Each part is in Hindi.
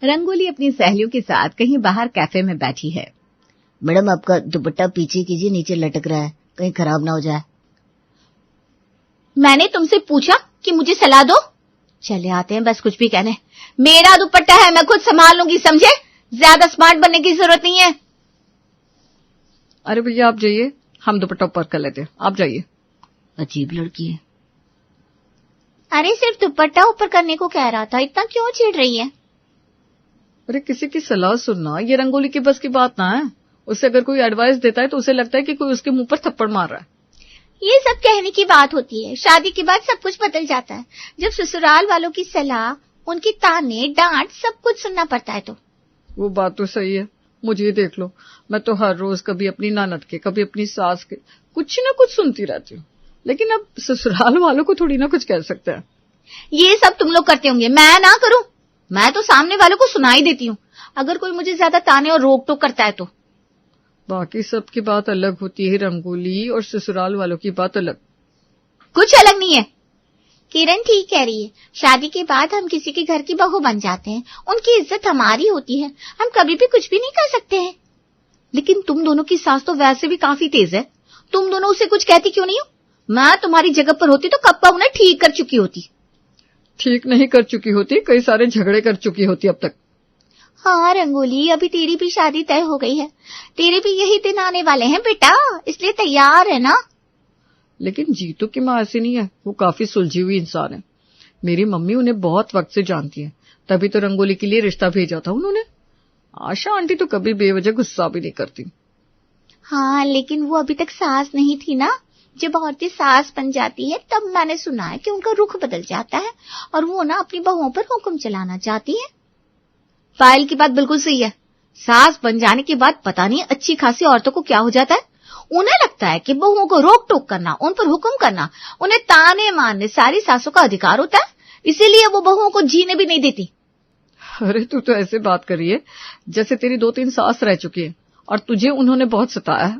रंगोली अपनी सहेलियों के साथ कहीं बाहर कैफे में बैठी है। मैडम, आपका दुपट्टा पीछे कीजिए, नीचे लटक रहा है, कहीं खराब ना हो जाए। मैंने तुमसे पूछा कि मुझे सलाह दो? चले आते हैं बस कुछ भी कहने। मेरा दुपट्टा है, मैं खुद संभाल लूंगी, समझे? ज्यादा स्मार्ट बनने की जरूरत नहीं है। अरे भैया आप जाइए, हम दुपट्टा ऊपर कर लेते हैं, आप जाइए। अजीब लड़की है। अरे सिर्फ दुपट्टा ऊपर करने को कह रहा था, इतना क्यों चिढ़ रही है? अरे किसी की सलाह सुनना ये रंगोली की बस की बात ना है। उससे अगर कोई एडवाइस देता है तो उसे लगता है कि कोई उसके मुंह पर थप्पड़ मार रहा है। ये सब कहने की बात होती है, शादी के बाद सब कुछ बदल जाता है। जब ससुराल वालों की सलाह, उनकी ताने, डांट, सब कुछ सुनना पड़ता है। तो वो बात तो सही है, मुझे देख लो, मैं तो हर रोज कभी अपनी ननद के, कभी अपनी सास के कुछ न कुछ सुनती रहती हूँ, लेकिन अब ससुराल वालों को थोड़ी ना कुछ कह सकते हैं। ये सब तुम लोग करते होंगे, मैं ना करूं? मैं तो सामने वालों को सुना ही देती हूँ, अगर कोई मुझे ज्यादा ताने और रोक टोक करता है तो। बाकी सबकी बात अलग होती है रंगोली, और ससुराल वालों की बात अलग। कुछ अलग नहीं है। किरण ठीक कह रही है, शादी के बाद हम किसी के घर की बहू बन जाते हैं, उनकी इज्जत हमारी होती है, हम कभी भी कुछ भी नहीं कर सकते हैं। लेकिन तुम दोनों की सास तो वैसे भी काफी तेज है, तुम दोनों उसे कुछ कहती क्यों नहीं हो? मैं तुम्हारी जगह पर होती तो कब का उन्हें ठीक कर चुकी होती। ठीक नहीं कर चुकी होती, कई सारे झगड़े कर चुकी होती अब तक। हाँ रंगोली, अभी तेरी भी शादी तय हो गई है, तेरे भी यही दिन आने वाले हैं बेटा, इसलिए तैयार है ना? लेकिन जीतू की माँ ऐसी नहीं है, वो काफी सुलझी हुई इंसान है। मेरी मम्मी उन्हें बहुत वक्त से जानती है, तभी तो रंगोली के लिए रिश्ता भेजा था उन्होंने। आशा आंटी तो कभी बेवजह गुस्सा भी नहीं करती। हाँ, लेकिन वो अभी तक सास नहीं थी ना। जब औरतें सास बन जाती है तब मैंने सुना है कि उनका रुख बदल जाता है और वो ना अपनी बहुओं पर हुक्म चलाना चाहती है। पायल की बात बिल्कुल सही है, सास बन जाने के बाद पता नहीं अच्छी खासी औरतों को क्या हो जाता है। उन्हें लगता है कि बहुओं को रोक टोक करना, उन पर हुक्म करना, उन्हें ताने मारने सारी सासों का अधिकार होता है, इसीलिए वो बहुओं को जीने भी नहीं देती। अरे तू तो ऐसे बात कर रही है जैसे तेरी 2-3 सास रह चुकी है और तुझे उन्होंने बहुत सताया है।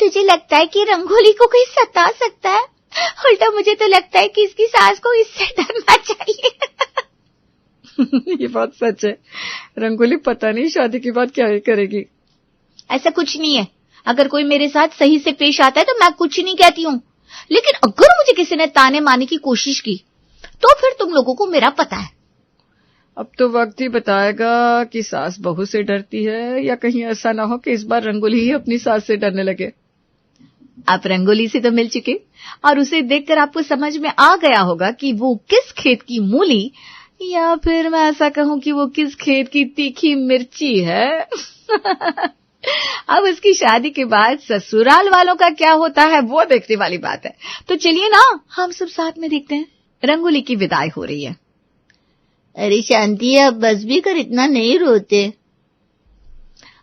तुझे लगता है कि रंगोली को कोई सता सकता है? उल्टा मुझे तो लगता है कि इसकी सास को इससे डरना चाहिए। ये बात सच है, रंगोली पता नहीं शादी के बाद क्या करेगी। ऐसा कुछ नहीं है, अगर कोई मेरे साथ सही से पेश आता है तो मैं कुछ नहीं कहती हूँ, लेकिन अगर मुझे किसी ने ताने मारने की कोशिश की तो फिर तुम लोगों को मेरा पता है। अब तो वक्त ही बताएगा कि सास बहू से डरती है या कहीं ऐसा ना हो कि इस बार रंगोली ही अपनी सास से डरने लगे। आप रंगोली से तो मिल चुके और उसे देखकर आपको समझ में आ गया होगा कि वो किस खेत की मूली, या फिर मैं ऐसा कहूं कि वो किस खेत की तीखी मिर्ची है। अब उसकी शादी के बाद ससुराल वालों का क्या होता है वो देखने वाली बात है। तो चलिए ना, हम सब साथ में देखते हैं। रंगोली की विदाई हो रही है। अरे शांति, अब बस भी कर, इतना नहीं रोते।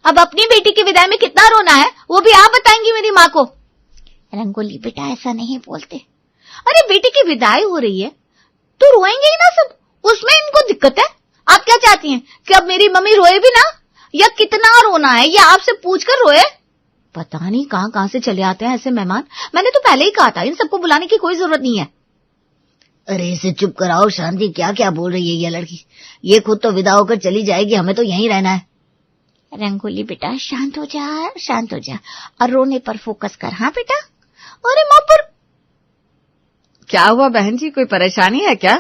अब अपनी बेटी की विदाई में कितना रोना है वो भी आप बताएंगी मेरी माँ को। रंगोली बेटा ऐसा नहीं बोलते। अरे बेटी की विदाई हो रही है तो रोएंगे ही ना सब, उसमें इनको दिक्कत है? आप क्या चाहती हैं कि अब मेरी मम्मी रोए भी ना, या कितना रोना है ये आपसे पूछकर रोए? पता नहीं कहां से चले आते हैं ऐसे मेहमान। मैंने तो पहले ही कहा था इन सबको बुलाने की कोई जरूरत नहीं है। अरे इसे चुप कराओ शांति, क्या क्या बोल रही है ये लड़की। ये खुद तो विदा होकर चली जाएगी, हमें तो यहीं रहना है। रंगोली बेटा शांत हो जा, शांत हो जा और रोने पर फोकस कर। हाँ बेटा। अरे माँ पर क्या हुआ बहन जी, कोई परेशानी है क्या?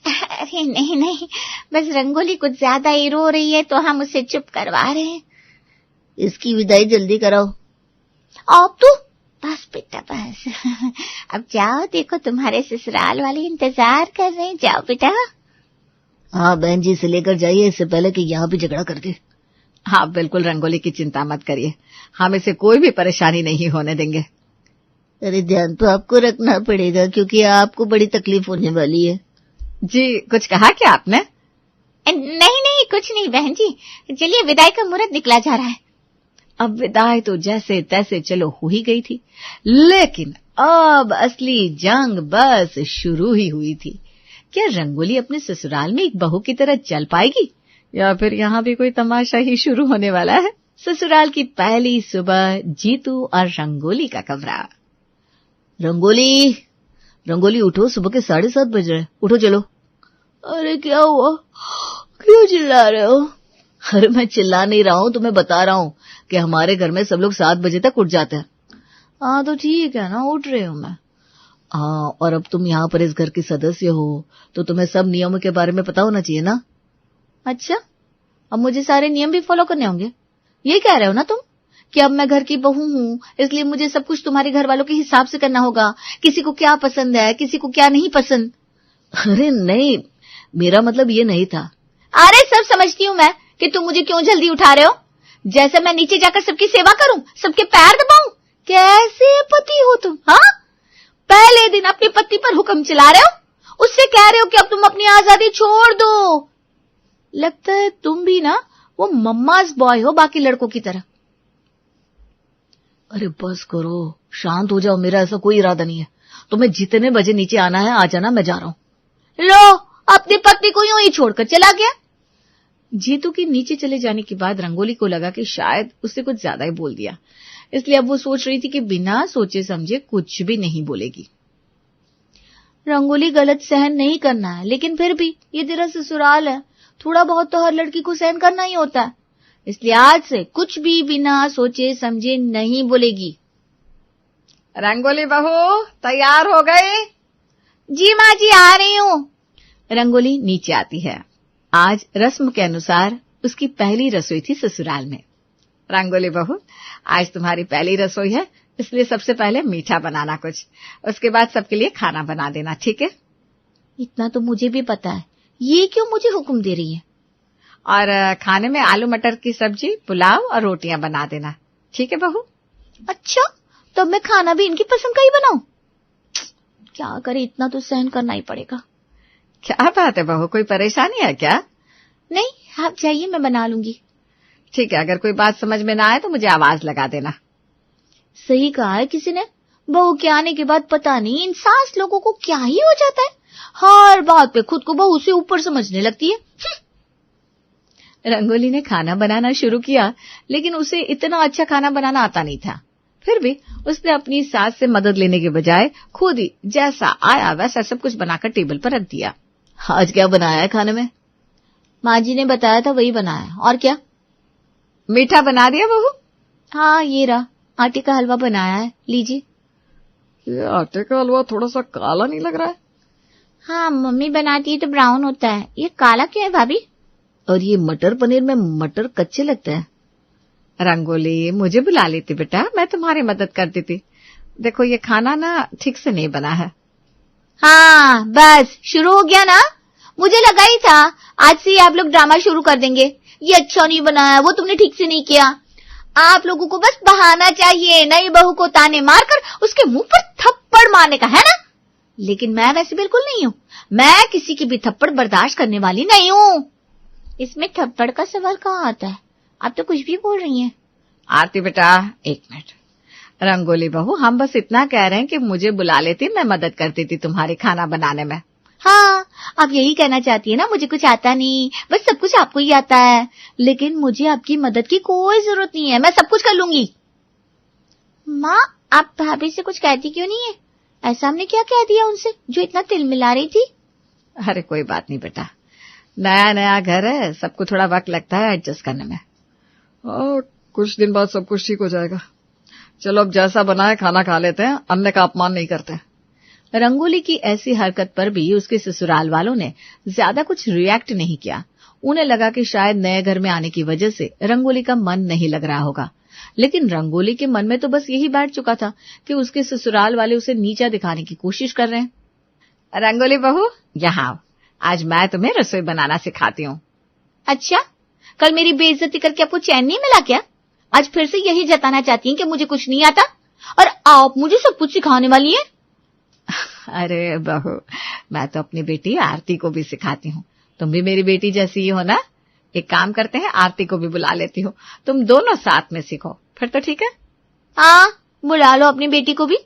अरे नहीं नहीं, बस रंगोली कुछ ज्यादा ही रो रही है तो हम उसे चुप करवा रहे हैं। इसकी विदाई जल्दी कराओ। अब तो बस बेटा बस। अब जाओ, देखो तुम्हारे ससुराल वाले इंतजार कर रहे हैं, जाओ बेटा। हाँ बहन जी, इसे लेकर जाइए, इससे पहले कि यहाँ भी झगड़ा कर दे। हाँ बिल्कुल, रंगोली की चिंता मत करिए, हम इसे कोई भी परेशानी नहीं होने देंगे। अरे ध्यान तो आपको रखना पड़ेगा क्योंकि आपको बड़ी तकलीफ होने वाली है। जी कुछ कहा क्या आपने? नहीं नहीं कुछ नहीं बहन जी, चलिए विदाई का मुहूर्त निकला जा रहा है। अब विदाई तो जैसे तैसे चलो हो ही गई थी, लेकिन अब असली जंग बस शुरू ही हुई थी। क्या रंगोली अपने ससुराल में एक बहू की तरह चल पाएगी, या फिर यहाँ भी कोई तमाशा ही शुरू होने वाला है? ससुराल की पहली सुबह, जीतू और रंगोली का कमरा। रंगोली, रंगोली उठो, सुबह के 7:30 बज रहे, उठो चलो। अरे क्या हुआ, क्यों चिल्ला रहे हो? अरे मैं चिल्ला नहीं रहा हूं, तुम्हें बता रहा हूं कि हमारे घर में सब लोग 7 बजे तक उठ जाते हैं। हाँ तो ठीक है ना, उठ रही हूं मैं। हाँ, और अब तुम यहाँ पर इस घर की सदस्य हो तो तुम्हें सब नियमों के बारे में पता होना चाहिए ना। अच्छा, अब मुझे सारे नियम भी फॉलो करने होंगे? ये कह रहे हो ना तुम कि अब मैं घर की बहू हूं, इसलिए मुझे सब कुछ तुम्हारे घर वालों के हिसाब से करना होगा, किसी को क्या पसंद है, किसी को क्या नहीं पसंद? अरे नहीं, मेरा मतलब ये नहीं था। अरे सब समझती हूँ मैं कि तुम मुझे क्यों जल्दी उठा रहे हो। जैसे मैं नीचे जाकर सबकी सेवा करूं, सबके पैर दबाऊं? कैसे पति हो तुम? हाँ, पहले दिन अपनी पत्नी पर हुक्म चला रहे हो, उससे कह रहे हो कि अब तुम अपनी आजादी छोड़ दो। लगता है तुम भी ना वो मम्माज बॉय हो बाकी लड़कों की तरह। अरे बस करो, शांत हो जाओ, मेरा ऐसा कोई इरादा नहीं है। तुम्हें जितने बजे नीचे आना है आ जाना, मैं जा रहा हूं। लो, अपनी पत्नी को यूं ही छोड़कर चला गया। जीतू के नीचे चले जाने के बाद रंगोली को लगा कि शायद उससे कुछ ज्यादा ही बोल दिया, इसलिए अब वो सोच रही थी कि बिना सोचे समझे कुछ भी नहीं बोलेगी। रंगोली गलत सहन नहीं करना है, लेकिन फिर भी ये तेरा ससुराल है, थोड़ा बहुत तो हर लड़की को सहन करना ही होता है, इसलिए आज से कुछ भी बिना सोचे समझे नहीं बोलेगी। रंगोली बहू तैयार हो गई? जी माँ जी, आ रही हूँ। रंगोली नीचे आती है। आज रस्म के अनुसार उसकी पहली रसोई थी ससुराल में। रंगोली बहू, आज तुम्हारी पहली रसोई है, इसलिए सबसे पहले मीठा बनाना कुछ, उसके बाद सबके लिए खाना बना देना, ठीक है? इतना तो मुझे भी पता है, ये क्यों मुझे हुक्म दे रही है? और खाने में आलू मटर की सब्जी, पुलाव और रोटियां बना देना, ठीक है बहू? अच्छा, तो मैं खाना भी इनकी पसंद का ही बनाऊं? क्या करे, इतना तो सहन करना ही पड़ेगा। क्या बात है बहू, कोई परेशानी है क्या? नहीं, आप जाइए, मैं बना लूंगी। ठीक है, अगर कोई बात समझ में ना आए तो मुझे आवाज लगा देना। सही कहा है किसी ने, बहू के आने के बाद पता नहीं इन सास लोगों को क्या ही हो जाता है, हर बात पे खुद को बहू से ऊपर समझने लगती है। रंगोली ने खाना बनाना शुरू किया, लेकिन उसे इतना अच्छा खाना बनाना आता नहीं था। फिर भी उसने अपनी सास से मदद लेने के बजाय खुद ही जैसा आया वैसा सब कुछ बनाकर टेबल पर रख दिया। आज क्या बनाया है खाने में? माँ जी ने बताया था वही बनाया। और क्या? मीठा बना दिया बहू? हाँ, ये रहा, आटे का हलवा बनाया है, लीजिए। ये आटे का हलवा थोड़ा सा काला नहीं लग रहा है? हाँ, मम्मी बनाती है तो ब्राउन होता है, ये काला क्यों है भाभी? और ये मटर पनीर में मटर कच्चे लगते हैं। रंगोली, मुझे बुला लेती बेटा, मैं तुम्हारी मदद कर देती। देखो ये खाना ना ठीक से नहीं बना है। हाँ, बस शुरू हो गया ना, मुझे लगा ही था आज से आप लोग ड्रामा शुरू कर देंगे। ये अच्छा नहीं बनाया, वो तुमने ठीक से नहीं किया। आप लोगों को बस बहाना चाहिए नई बहू को ताने मारकर उसके मुंह पर थप्पड़ मारने का, है ना? लेकिन मैं वैसे बिल्कुल नहीं हूँ, मैं किसी की भी थप्पड़ बर्दाश्त करने वाली नहीं हूँ। इसमें थप्पड़ का सवाल कहाँ आता है? आप तो कुछ भी बोल रही हैं। आरती बेटा, एक मिनट। रंगोली बहू, हम बस इतना कह रहे हैं कि मुझे बुला लेती, मैं मदद कर देती तुम्हारे खाना बनाने में। हाँ, आप यही कहना चाहती है ना, मुझे कुछ आता नहीं, बस सब कुछ आपको ही आता है। लेकिन मुझे आपकी मदद की कोई जरूरत नहीं है, मैं सब कुछ कर लूंगी। माँ, आप भाभी से कुछ कहती क्यों नहीं है? ऐसा हमने क्या कह दिया उनसे जो इतना तिल मिला रही थी? अरे कोई बात नहीं बेटा, नया नया घर है, सबको थोड़ा वक्त लगता है एडजस्ट करने में। कुछ दिन बाद सब कुछ ठीक हो जाएगा। चलो अब जैसा बना है खाना खा लेते हैं, अन्न का अपमान नहीं करते। रंगोली की ऐसी हरकत पर भी उसके ससुराल वालों ने ज्यादा कुछ रिएक्ट नहीं किया। उन्हें लगा कि शायद नए घर में आने की वजह से रंगोली का मन नहीं लग रहा होगा, लेकिन रंगोली के मन में तो बस यही बैठ चुका था कि उसके ससुराल वाले उसे नीचा दिखाने की कोशिश कर रहे हैं। रंगोली बहू, यहाँ आज मैं तुम्हें रसोई बनाना सिखाती हूँ। अच्छा, कल मेरी बेइज्जती करके आपको चैन नहीं मिला क्या? आज फिर से यही जताना चाहती हैं कि मुझे कुछ नहीं आता और आप मुझे सब कुछ सिखाने वाली हैं? अरे बहू, मैं तो अपनी बेटी आरती को भी सिखाती हूँ, तुम भी मेरी बेटी जैसी ही हो ना। एक काम करते हैं, आरती को भी बुला लेती हूँ, तुम दोनों साथ में सीखो, फिर तो ठीक है। हाँ, बुला लो अपनी बेटी को भी।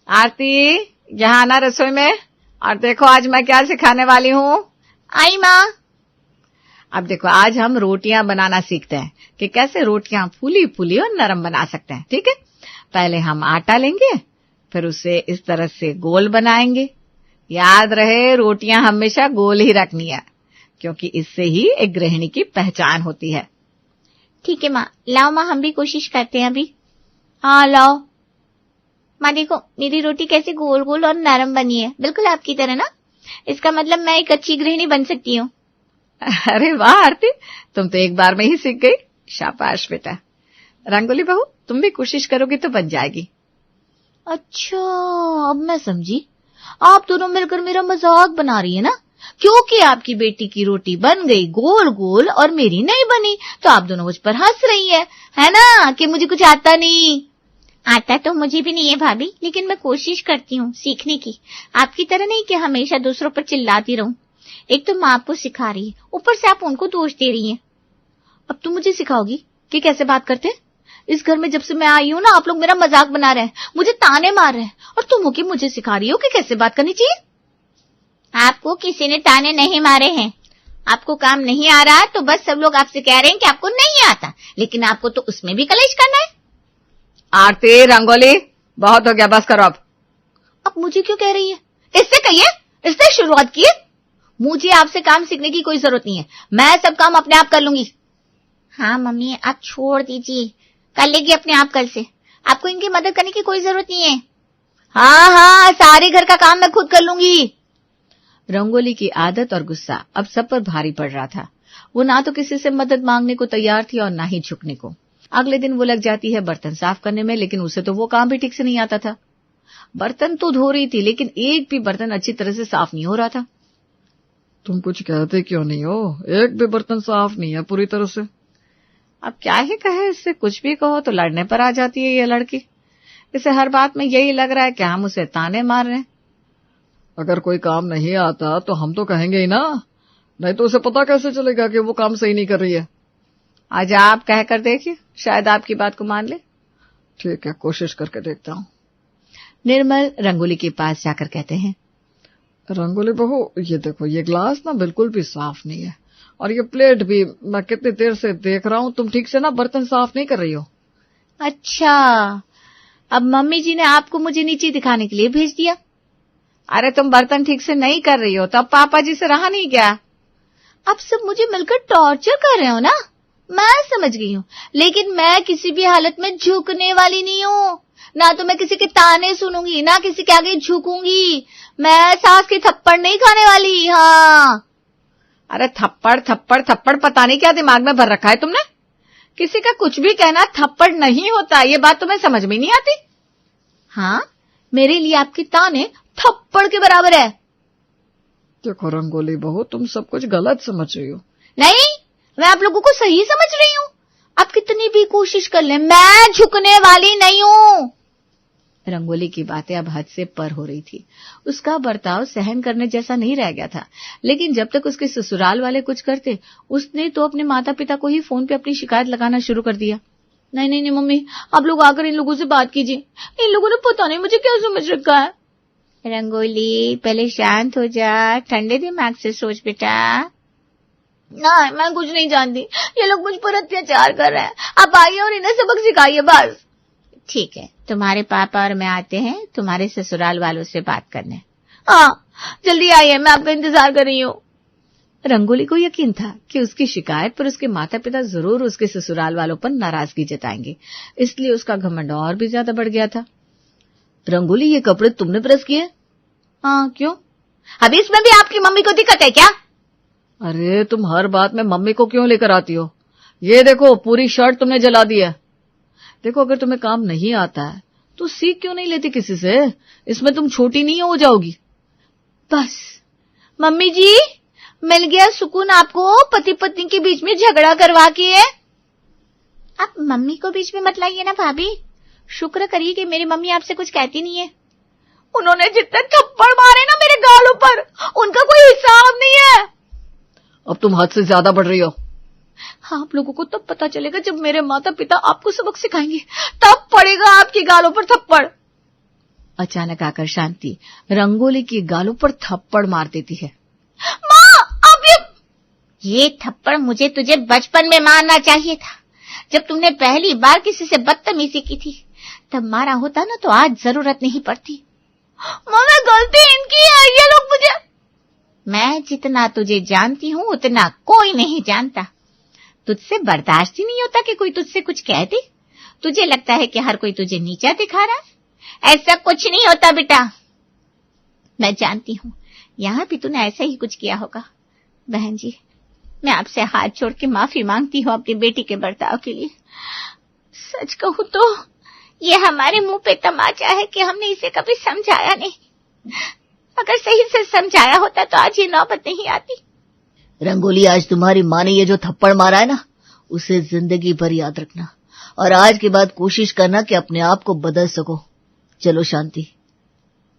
आरती, यहाँ आना रसोई में, और देखो आज मैं क्या सिखाने वाली हूँ। आई माँ। अब देखो, आज हम रोटियां बनाना सीखते हैं कि कैसे रोटियां फूली फूली और नरम बना सकते हैं, ठीक है? पहले हम आटा लेंगे, फिर उसे इस तरह से गोल बनाएंगे। याद रहे, रोटियां हमेशा गोल ही रखनी है। क्योंकि इससे ही एक गृहिणी की पहचान होती है। ठीक है माँ, लाओ माँ, हम भी कोशिश करते हैं अभी। हाँ लाओ माँ, देखो मेरी रोटी कैसे गोल गोल और नरम बनी है, बिल्कुल आपकी तरह ना। इसका मतलब मैं एक अच्छी गृहिणी बन सकती हूँ। अरे वाह आरती, तुम तो एक बार में ही सीख गई। शाबाश बेटा। रंगोली बहू, तुम भी कोशिश करोगी तो बन जाएगी। अच्छा, अब मैं समझी। आप दोनों मिलकर मेरा मजाक बना रही है ना, क्योंकि आपकी बेटी की रोटी बन गई गोल गोल और मेरी नहीं बनी, तो आप दोनों मुझ पर हंस रही है ना, कि मुझे कुछ आता नहीं। आता तो मुझे भी नहीं है भाभी, लेकिन मैं कोशिश करती हूँ सीखने की। आपकी तरह नहीं कि हमेशा दूसरों पर चिल्लाती रहूं। एक तो माँ आपको सिखा रही है, ऊपर से आप उनको दोष दे रही हैं। अब तुम मुझे सिखाओगी कि कैसे बात करते हैं? इस घर में जब से मैं आई हूं ना, आप लोग मेरा मजाक बना रहे हैं, मुझे ताने मार रहे हैं, और तुम हो कि मुझे सिखा रही हो कि कैसे बात करनी चाहिए। आपको किसी ने ताने नहीं मारे हैं। आपको काम नहीं आ रहा तो बस सब लोग आपसे कह रहे हैं कि आपको नहीं आता, लेकिन आपको तो उसमें भी कलेश करना है। आरती, रंगोली, बहुत हो गया, बस करो अब मुझे क्यों कह रही है? इससे कहिए, इससे शुरुआत कीजिए। मुझे आपसे काम सीखने की कोई जरूरत नहीं है, मैं सब काम अपने आप कर लूंगी। हाँ मम्मी, आप छोड़ दीजिए, कर लेगी अपने आप कल से। आपको इनकी मदद करने की कोई जरूरत नहीं है। हाँ, सारे घर का काम मैं खुद कर लूंगी। रंगोली की आदत और गुस्सा अब सब पर भारी पड़ रहा था। वो ना तो किसी से मदद मांगने को तैयार थी और ना ही झुकने को। अगले दिन वो लग जाती है बर्तन साफ करने में, लेकिन उसे तो वो काम भी ठीक से नहीं आता था। बर्तन तो धो रही थी, लेकिन एक भी बर्तन अच्छी तरह से साफ नहीं हो रहा था। तुम कुछ कहते क्यों नहीं हो? एक भी बर्तन साफ नहीं है पूरी तरह से। अब क्या ही कहे, इससे कुछ भी कहो तो लड़ने पर आ जाती है ये लड़की। इसे हर बात में यही लग रहा है कि हम उसे ताने मार रहे हैं। अगर कोई काम नहीं आता तो हम तो कहेंगे ही ना, नहीं तो उसे पता कैसे चलेगा कि वो काम सही नहीं कर रही है। आज आप कह कर देखिए, शायद आपकी बात को मान ले। ठीक है, कोशिश करके देखता हूँ। निर्मल रंगोली के पास जाकर कहते हैं, रंगोली बहू, ये देखो, ये ग्लास ना बिल्कुल भी साफ नहीं है, और ये प्लेट भी। मैं कितनी देर से देख रहा हूँ, तुम ठीक से ना बर्तन साफ नहीं कर रही हो। अच्छा, अब मम्मी जी ने आपको मुझे नीचे दिखाने के लिए भेज दिया। अरे तुम बर्तन ठीक से नहीं कर रही हो तो अब पापा जी से रहा नहीं गया। अब सब मुझे मिलकर टॉर्चर कर रहे हो ना, मैं समझ गई हूँ, लेकिन मैं किसी भी हालत में झुकने वाली नहीं हूँ। ना तो मैं किसी के ताने सुनूंगी, ना किसी के आगे झुकूंगी। मैं सास के थप्पड़ नहीं खाने वाली। हाँ, अरे थप्पड़ थप्पड़ थप्पड़, पता नहीं क्या दिमाग में भर रखा है तुमने। किसी का कुछ भी कहना थप्पड़ नहीं होता, ये बात तुम्हें समझ में नहीं आती। हाँ, मेरे लिए आपके ताने थप्पड़ के बराबर है। देखो रंगोली बहू, तुम सब कुछ गलत समझ रही हो। नहीं, मैं आप लोगों को सही समझ रही हूँ। आप कितनी भी कोशिश कर लें, मैं झुकने वाली नहीं हूँ। रंगोली की बातें अब हद से पर हो रही थी। उसका बर्ताव सहन करने जैसा नहीं रह गया था, लेकिन जब तक उसके ससुराल वाले कुछ करते, उसने तो अपने माता पिता को ही फोन पे अपनी शिकायत लगाना शुरू कर दिया। नहीं नहीं नहीं मम्मी, आप लोग आकर इन लोगों से बात कीजिए। इन लोगों ने पता नहीं मुझे क्या समझ रखा है। रंगोली, पहले शांत हो जा, ठंडे दिमाग से सोच बेटा। ना, मैं कुछ नहीं जानती, ये लोग मुझ पर अत्याचार कर रहे हैं। आप आइए और इन्हें सबक सिखाइए बस। ठीक है, तुम्हारे पापा और मैं आते हैं तुम्हारे ससुराल वालों से बात करने। हाँ, जल्दी आइए, मैं आपका इंतजार कर रही हूँ। रंगोली को यकीन था कि उसकी शिकायत पर उसके माता पिता जरूर उसके ससुराल वालों पर नाराजगी जताएंगे, इसलिए उसका घमंड और भी ज्यादा बढ़ गया था। रंगोली, ये कपड़े तुमने प्रेस किए? हाँ, क्यों? अभी इसमें भी आपकी मम्मी को दिक्कत है क्या? अरे तुम हर बात में मम्मी को क्यों लेकर आती हो? ये देखो, पूरी शर्ट तुमने जला दी है। देखो, अगर तुम्हें काम नहीं आता है तो सीख क्यों नहीं लेती किसी से? इसमें तुम छोटी नहीं हो जाओगी। बस मम्मी जी, मिल गया सुकून आपको पति पत्नी के बीच में झगड़ा करवा के। आप मम्मी को बीच में मत लाइए ना भाभी। शुक्र करिए कि मेरी मम्मी आपसे कुछ कहती नहीं है। उन्होंने जितने थप्पड़ मारे ना मेरे गालों पर, उनका कोई हिसाब नहीं है। अब तुम हद से ज्यादा बढ़ रही हो। हाँ, आप लोगों को तब पता चलेगा जब मेरे माता पिता आपको सबक सिखाएंगे, तब पड़ेगा आपकी गालों पर थप्पड़। अचानक आकर शांति रंगोली की गालों पर थप्पड़ मार देती है। माँ, अब ये थप्पड़ मुझे तुझे बचपन में मारना चाहिए था, जब तुमने पहली बार किसी से बदतमीजी की थी। तब मारा होता ना तो आज जरूरत नहीं पड़ती। माँ, गलती इनकी है, ये लोग मुझे। मैं जितना तुझे जानती हूँ उतना कोई नहीं जानता। तुझसे बर्दाश्त ही नहीं होता कि कोई तुझसे कुछ कह दे। तुझे लगता है कि हर कोई तुझे नीचा दिखा रहा है। ऐसा कुछ नहीं होता बेटा। मैं जानती हूँ यहाँ भी तूने ऐसा ही कुछ किया होगा। बहन जी, मैं आपसे हाथ जोड़ के माफी मांगती हूँ अपनी बेटी के बर्ताव के लिए। सच कहूँ तो ये हमारे मुंह पे तमाचा है कि हमने इसे कभी समझाया नहीं। अगर सही से समझाया होता तो आज ये नौबत नहीं आती। रंगोली, आज तुम्हारी माँ ने ये जो थप्पड़ मारा है ना, उसे जिंदगी भर याद रखना और आज के बाद कोशिश करना कि अपने आप को बदल सको। चलो शांति।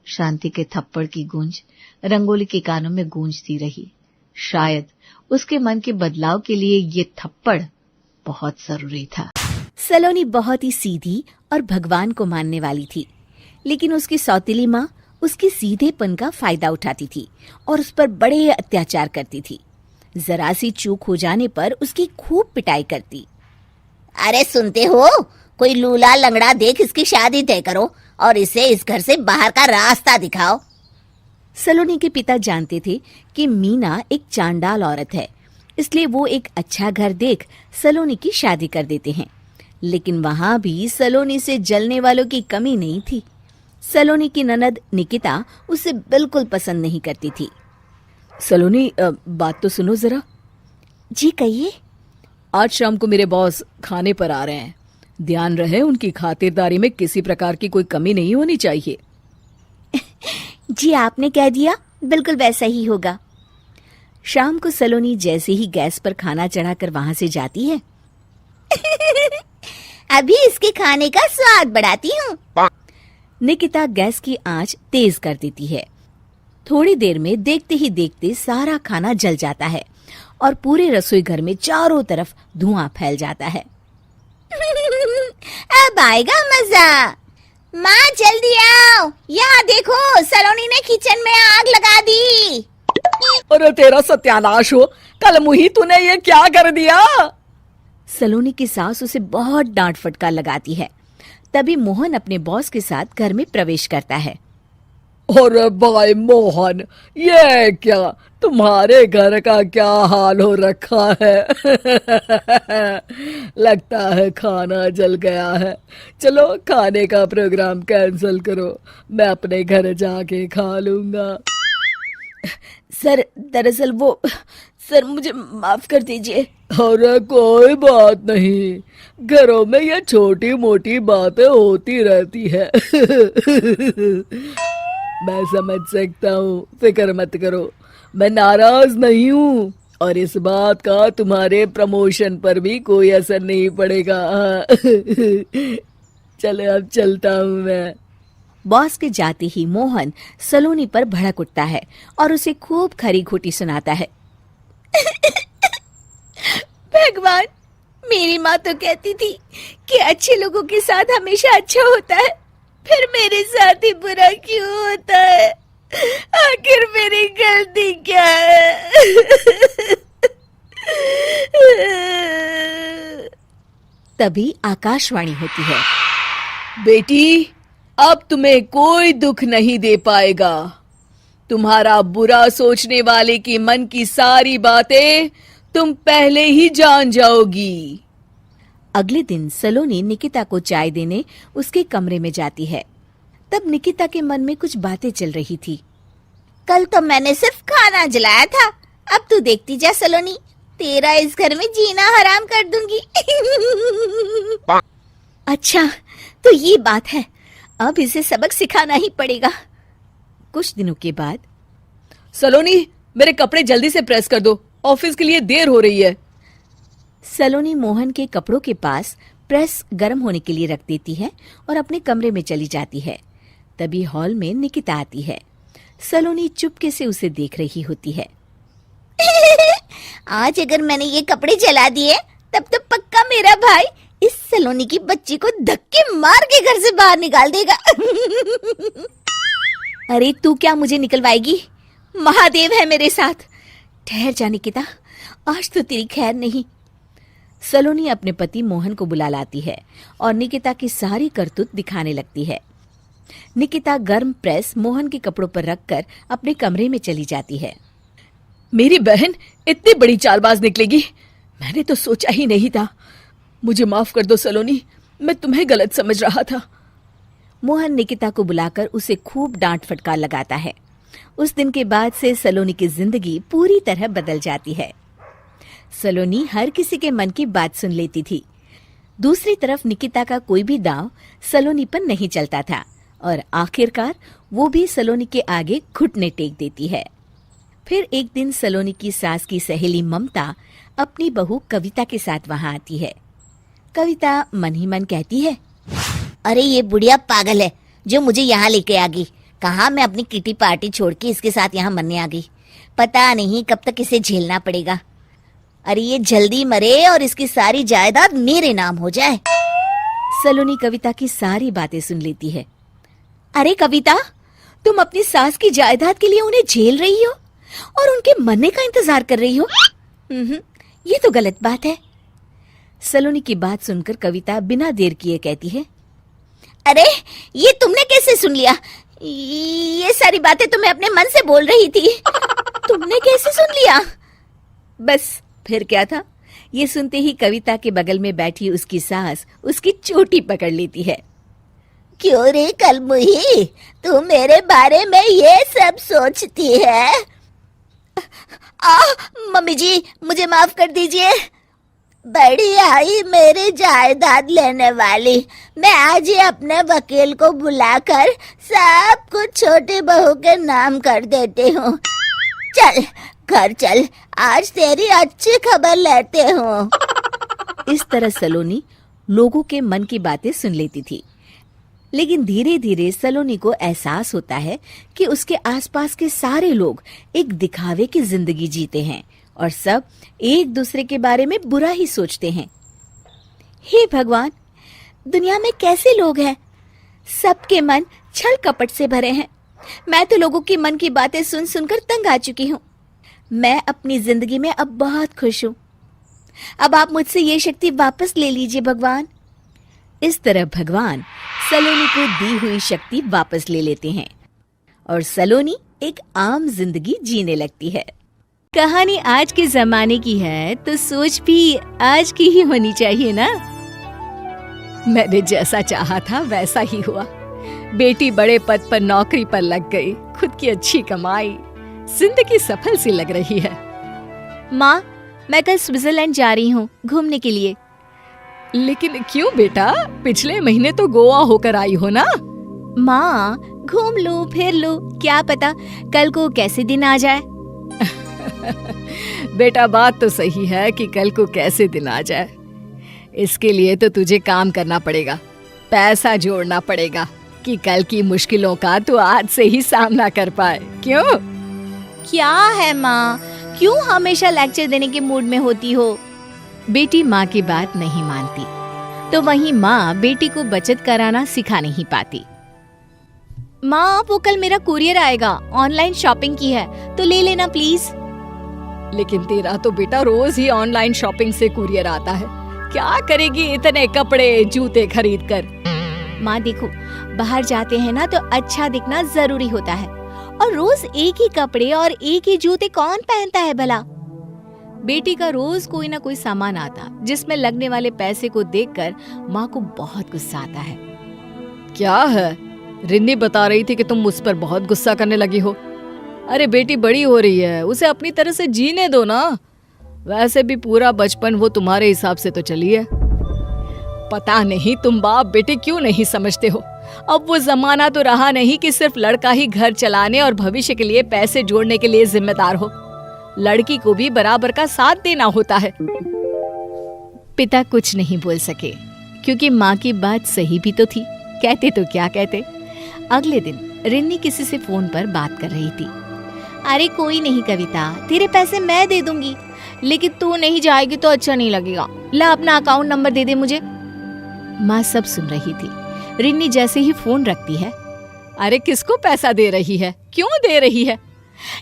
शांति के थप्पड़ की गूंज रंगोली के कानों में गूंजती रही। शायद उसके मन के बदलाव के लिए ये थप्पड़ बहुत जरूरी था। सलोनी बहुत ही सीधी और भगवान को मानने वाली थी, लेकिन उसकी सौतेली माँ उसके सीधेपन का फायदा उठाती थी और उस पर बड़े अत्याचार करती थी। जरा सी चूक हो जाने पर उसकी खूब पिटाई करती। अरे सुनते हो, कोई लूला लंगड़ा देख इसकी शादी तय करो और इसे इस घर से बाहर का रास्ता दिखाओ। सलोनी के पिता जानते थे कि मीना एक चांडाल औरत है, इसलिए वो एक अच्छा घर देख सलोनी की शादी कर देते हैं। लेकिन वहां भी सलोनी से जलने वालों की कमी नहीं थी। सलोनी की ननद निकिता उसे बिल्कुल पसंद नहीं करती थी। सलोनी, बात तो सुनो जरा। जी कहिए। आज शाम को मेरे बॉस खाने पर आ रहे हैं। ध्यान रहे उनकी खातिरदारी में किसी प्रकार की कोई कमी नहीं होनी चाहिए। जी आपने कह दिया, बिल्कुल वैसा ही होगा। शाम को सलोनी जैसे ही गैस पर खाना चढ़ाकर वहां से जाती है, अभी इसके खाने का स्वाद बढ़ाती हूँ। निकिता गैस की आंच तेज कर देती है। थोड़ी देर में देखते ही देखते सारा खाना जल जाता है और पूरे रसोई घर में चारों तरफ धुआं फैल जाता है। अब आएगा मजा। माँ जल्दी आओ, यहाँ देखो सलोनी ने किचन में आग लगा दी। अरे तेरा सत्यानाश हो, कल मुही तूने ये क्या कर दिया? सलोनी की सास उसे बहुत डांट फटकार लगाती है। तभी मोहन अपने बॉस के साथ घर में प्रवेश करता है। अरे भाई मोहन, ये क्या तुम्हारे घर का क्या हाल हो रखा है? लगता है खाना जल गया है। चलो खाने का प्रोग्राम कैंसिल करो, मैं अपने घर जाके खा लूंगा। सर, दरअसल सर मुझे माफ कर दीजिए। अरे कोई बात नहीं, घरों में ये छोटी मोटी बातें होती रहती है। मैं समझ सकता हूँ, फिक्र मत करो, मैं नाराज नहीं हूँ और इस बात का तुम्हारे प्रमोशन पर भी कोई असर नहीं पड़ेगा। चलो अब चलता हूँ मैं। बॉस के जाते ही मोहन सलोनी पर भड़क उठता है और उसे खूब खरी खोटी सुनाता है। भगवान, मेरी माँ तो कहती थी कि अच्छे लोगों के साथ हमेशा अच्छा होता है, फिर मेरे साथ ही बुरा क्यों होता है? आखिर मेरी गलती क्या है? तभी आकाशवाणी होती है। बेटी, अब तुम्हें कोई दुख नहीं दे पाएगा। तुम्हारा बुरा सोचने वाले के मन की सारी बातें तुम पहले ही जान जाओगी। अगले दिन सलोनी निकिता को चाय देने उसके कमरे में जाती है। तब निकिता के मन में कुछ बातें चल रही थी। कल तो मैंने सिर्फ खाना जलाया था, अब तू देखती जा सलोनी, तेरा इस घर में जीना हराम कर दूंगी। अच्छा, तो ये बात है, अब इसे सबक सिखाना ही पड़ेगा। कुछ दिनों के बाद, सलोनी, मेरे कपड़े जल्दी से प्रेस कर दो, ऑफिस के लिए देर हो रही है। सलोनी मोहन के कपड़ों के पास प्रेस गर्म होने के लिए रख देती है और अपने कमरे में चली जाती है। तभी हॉल में निकिता आती है। सलोनी चुपके से उसे देख रही होती है। आज अगर मैंने ये कपड़े जला दिए तब तो पक्का मेरा भाई इस सलोनी की बच्ची को धक्के मार के घर से बाहर निकाल देगा। अरे तू क्या मुझे निकलवाएगी? महादेव है मेरे साथ। ठहर जा निकिता, आज तो तेरी खैर नहीं। सलोनी अपने पति मोहन को बुला लाती है और निकिता की सारी करतूत दिखाने लगती है। निकिता गर्म प्रेस मोहन के कपड़ों पर रखकर अपने कमरे में चली जाती है। मेरी बहन इतनी बड़ी चालबाज निकलेगी, मैंने तो सोचा ही नहीं था। मुझे माफ कर दो सलोनी, मैं तुम्हें गलत समझ रहा था। मोहन निकिता को बुलाकर उसे खूब डांट फटकार लगाता है। उस दिन के बाद से सलोनी की जिंदगी पूरी तरह बदल जाती है। सलोनी हर किसी के मन की बात सुन लेती थी। दूसरी तरफ निकिता का कोई भी दांव सलोनी पर नहीं चलता था और आखिरकार वो भी सलोनी के आगे घुटने टेक देती है। फिर एक दिन सलोनी की सास की सहेली ममता अपनी बहू कविता के साथ वहां आती है। कविता मन ही मन कहती है, अरे ये बुढ़िया पागल है जो मुझे यहाँ लेके आ गई। कहाँ मैं अपनी किटी पार्टी छोड़ के इसके साथ यहाँ मरने आ गई। पता नहीं कब तक इसे झेलना पड़ेगा। अरे ये जल्दी मरे और इसकी सारी जायदाद मेरे नाम हो जाए। सलोनी कविता की सारी बातें सुन लेती है। अरे कविता, तुम अपनी सास की जायदाद के लिए उन्हें झेल रही हो और उनके मरने का इंतजार कर रही हो। ये तो गलत बात है। सलोनी की बात सुनकर कविता बिना देर किए कहती है, अरे ये तुमने कैसे सुन लिया? ये सारी बातें तो मैं अपने मन से बोल रही थी। तुमने कैसे सुन लिया? बस फिर क्या था, ये सुनते ही कविता के बगल में बैठी उसकी सास उसकी चोटी पकड़ लेती है। क्यों रे कलमुही, तू मेरे बारे में ये सब सोचती है? मम्मी जी मुझे माफ कर दीजिए। बड़ी आई मेरी जायदाद लेने वाली। मैं आज ही अपने वकील को बुलाकर सब कुछ छोटी बहू के नाम कर देती हूँ। चल घर चल, आज तेरी अच्छी खबर लेते हूँ। इस तरह सलोनी लोगों के मन की बातें सुन लेती थी, लेकिन धीरे धीरे सलोनी को एहसास होता है कि उसके आसपास के सारे लोग एक दिखावे की जिंदगी जीते हैं और सब एक दूसरे के बारे में बुरा ही सोचते हैं। हे भगवान, दुनिया में कैसे लोग हैं? सबके मन छल कपट से भरे हैं। मैं तो लोगों के मन की बातें सुन सुनकर तंग आ चुकी हूँ। मैं अपनी जिंदगी में अब बहुत खुश हूँ। अब आप मुझसे ये शक्ति वापस ले लीजिए भगवान। इस तरह भगवान सलोनी को दी हुई शक्ति वापस ले लेते हैं और सलोनी एक आम जिंदगी जीने लगती है। कहानी आज के जमाने की है तो सोच भी आज की ही होनी चाहिए ना। मैंने जैसा चाहा था वैसा ही हुआ। बेटी बड़े पद पर नौकरी पर लग गई, खुद की अच्छी कमाई, जिंदगी सफल सी लग रही है। माँ, मैं कल स्विट्जरलैंड जा रही हूँ घूमने के लिए। लेकिन क्यों बेटा, पिछले महीने तो गोवा होकर आई हो ना। माँ, घूम लूं फिर लूं, क्या पता कल को कैसे दिन आ जाए। बेटा बात तो सही है कि कल को कैसे दिन आ जाए। इसके लिए तो तुझे काम करना पड़ेगा, पैसा जोड़ना पड़ेगा कि कल की मुश्किलों का तू आज से ही सामना कर पाए। क्यों? क्या है माँ, क्यों हमेशा लेक्चर देने के मूड में होती हो? बेटी माँ की बात नहीं मानती तो वहीं माँ बेटी को बचत कराना सिखा नहीं पाती। माँ, वो कल मेरा कुरियर आएगा, ऑनलाइन शॉपिंग की है तो ले लेना प्लीज। लेकिन तेरा तो बेटा रोज ही ऑनलाइन शॉपिंग से कुरियर आता है, क्या करेगी इतने कपड़े जूते खरीद कर? माँ देखो, बाहर जाते हैं ना तो अच्छा दिखना जरूरी होता है और रोज एक ही कपड़े और एक ही जूते कौन पहनता है भला। बेटी का रोज कोई ना कोई सामान आता जिसमें लगने वाले पैसे को देखकर माँ को बहुत गुस्सा आता है। क्या है? रिन्नी बता रही थी कि तुम मुझ पर बहुत गुस्सा करने लगी हो। अरे बेटी बड़ी हो रही है, उसे अपनी तरह से जीने दो ना। वैसे भी पूरा बचपन वो तुम्हारे हिसाब से तो चली है। पता नहीं तुम बाप बेटे क्यों नहीं समझते हो। अब वो जमाना तो रहा नहीं कि सिर्फ लड़का ही घर चलाने और भविष्य के लिए पैसे जोड़ने के लिए जिम्मेदार हो। लड़की को भी बराबर का साथ देना होता है। पिता कुछ नहीं बोल सके क्योंकि माँ की बात सही भी तो थी। कहते तो क्या कहते। अगले दिन रिन्नी किसी से फोन पर बात कर रही थी। अरे कोई नहीं कविता, तेरे पैसे मैं दे दूंगी, लेकिन तू नहीं जाएगी तो अच्छा नहीं लगेगा। ला अपना अकाउंट नंबर दे दे मुझे। माँ सब सुन रही थी। रिन्नी जैसे ही फोन रखती है, अरे किसको पैसा दे रही है, क्यों दे रही है?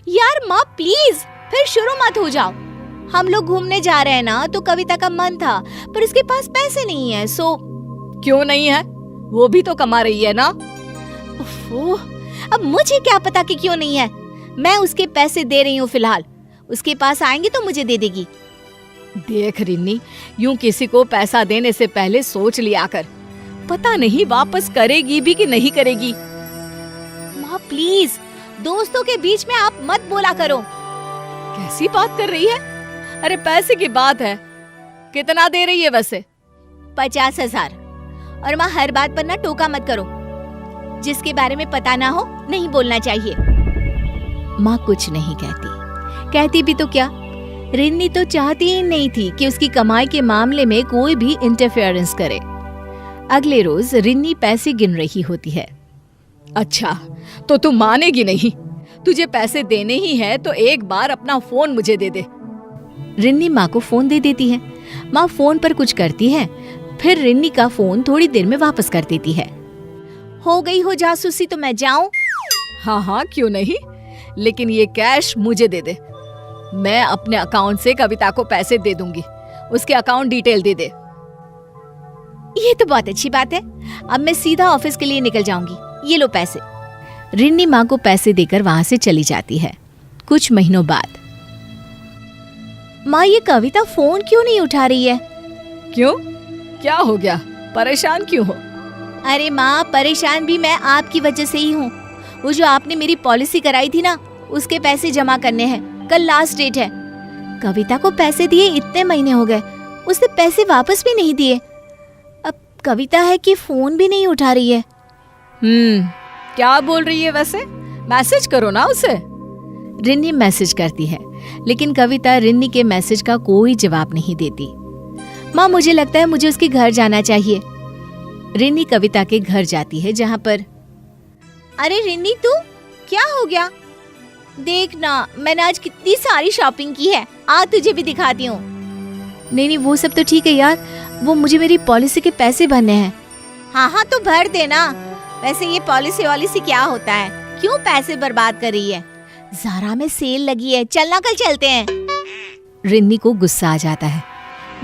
यार माँ प्लीज, फिर शुरू मत हो जाओ। हम लोग घूमने जा रहे हैं ना, तो कविता का मन था पर उसके पास पैसे नहीं है। सो क्यों नहीं है? वो भी तो कमा रही है ना। अब मुझे क्या पता कि क्यों नहीं है। मैं उसके पैसे दे रही हूँ फिलहाल। उसके पास आएंगे तो मुझे दे देगी। देख रिन्नी, यूं किसी को पैसा देने से पहले सोच लिया कर, पता नहीं वापस करेगी भी कि नहीं करेगी। माँ प्लीज, दोस्तों के बीच में आप मत बोला करो। कैसी बात कर रही है? अरे पैसे की बात है, कितना दे रही है वैसे? 50,000। और माँ हर बात पर ना टोका मत करो, जिसके बारे में पता ना हो नहीं बोलना चाहिए। माँ कुछ नहीं कहती भी तो क्या, रिन्नी तो चाहती ही नहीं थी कि उसकी कमाई के मामले में कोई भी इंटरफेरेंस करे। अगले रोज रिन्नी पैसे गिन रही होती है। अच्छा, तो तू मानेगी नहीं, तुझे पैसे देने ही है तो एक बार अपना फोन मुझे दे दे। रिन्नी माँ को फोन दे देती है। माँ फोन पर कुछ करती है, फिर रिन्नी का फोन थोड़ी देर में वापस कर देती है। हो गई हो जासूसी तो मैं जाऊं? हाँ हाँ क्यों नहीं, लेकिन ये कैश मुझे दे दे। मैं अपने अकाउंट से कविता को पैसे दे दूंगी, उसके अकाउंट डिटेल दे दे। ये तो बहुत अच्छी बात है। अब मैं सीधा ऑफिस के लिए निकल जाऊंगी। ये लो पैसे। रिन्नी माँ को पैसे देकर वहां से चली जाती है। कुछ महीनों बाद, माँ ये कविता फोन क्यों नहीं उठा रही है? क्यों, क्या हो गया, परेशान क्यों हो? अरे माँ, परेशान भी मैं आपकी वजह से ही हूँ। वो जो आपने मेरी पॉलिसी कराई थी ना, उसके पैसे जमा करने हैं, कल लास्ट डेट है। कविता को पैसे दिए इतने महीने हो गए, उसने पैसे वापस भी नहीं दिए। अब कविता है कि फोन भी नहीं उठा रही है। क्या बोल रही है वैसे? मैसेज करो ना उसे। रिन्नी मैसेज करती है, लेकिन कविता रिन्नी के मैसेज का कोई जवाब नहीं देती। माँ मुझे लगता है मुझे उसके घर जाना चाहिए। रिन्नी कविता के घर जाती है, जहाँ पर, अरे रिन्नी तू, क्या हो गया? देख ना, मैंने आज कितनी सारी शॉपिंग की है, आ तुझे भी दिखाती हूँ। नहीं वो सब तो ठीक है यार, वो मुझे मेरी पॉलिसी के पैसे भरने हैं। हाँ तो भर देना। वैसे ये पॉलिसी वॉलिसी क्या होता है, क्यों पैसे बर्बाद कर रही है? ज़ारा में सेल लगी है, चलना कल चलते हैं। रिन्नी को गुस्सा आ जाता है।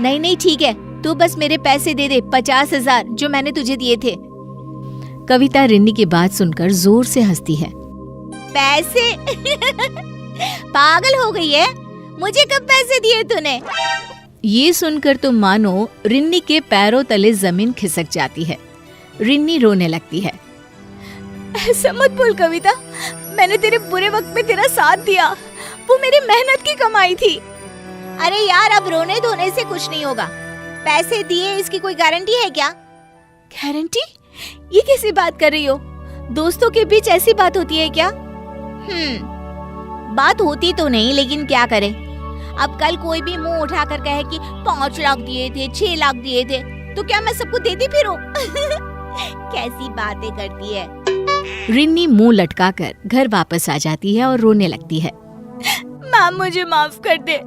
नहीं ठीक है, तू बस मेरे पैसे दे दे, 50,000 जो मैंने तुझे दिए थे। कविता रिन्नी की बात सुनकर जोर से हंसती है। पैसे? पागल हो गई है, मुझे कब पैसे दिए तूने? ये सुनकर तो मानो रिन्नी के पैरों तले जमीन खिसक जाती है। रिन्नी रोने लगती है। ऐसा मत बोल कविता, मैंने तेरे बुरे वक्त में तेरा साथ दिया, वो मेरी मेहनत की कमाई थी। अरे यार, अब रोने धोने से कुछ नहीं होगा। पैसे दिए इसकी कोई गारंटी है क्या? गारंटी? ये कैसी बात कर रही हो? दोस्तों के बीच ऐसी बात होती है क्या? बात होती तो नहीं, लेकिन क्या करे। अब कल कोई भी मुंह उठाकर कहे कि 5 लाख दिए थे, 6 लाख दिए थे, तो क्या मैं सबको देती फिरूं? कैसी बातें करती है। रिन्नी मुंह लटकाकर घर वापस आ जाती है और रोने लगती है। माँ मुझे माफ कर दे,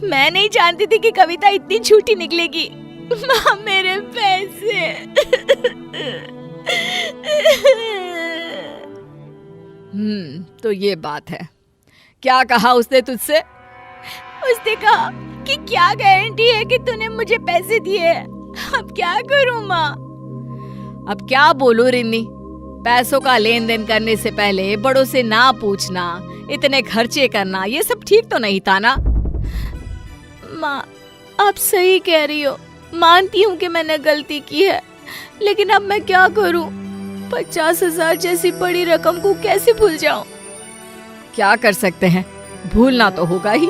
मैं नहीं जानती थी कि कविता इतनी झूठी निकलेगी। माँ मेरे पैसे। तो ये बात है। क्या कहा उसने तुझसे? उसने कहा कि क्या गारंटी है कि तूने मुझे पैसे दिए। अब क्या करूं माँ? अब क्या बोलूं रिन्नी, पैसों का लेन देन करने से पहले बड़ों से ना पूछना, इतने खर्चे करना, ये सब ठीक तो नहीं था ना? माँ आप सही कह रही हो, मानती हूँ कि मैंने गलती की है, लेकिन अब मैं क्या करूं? 50,000 जैसी बड़ी रकम को कैसे भूल जाऊं? क्या कर सकते हैं, भूलना तो होगा ही।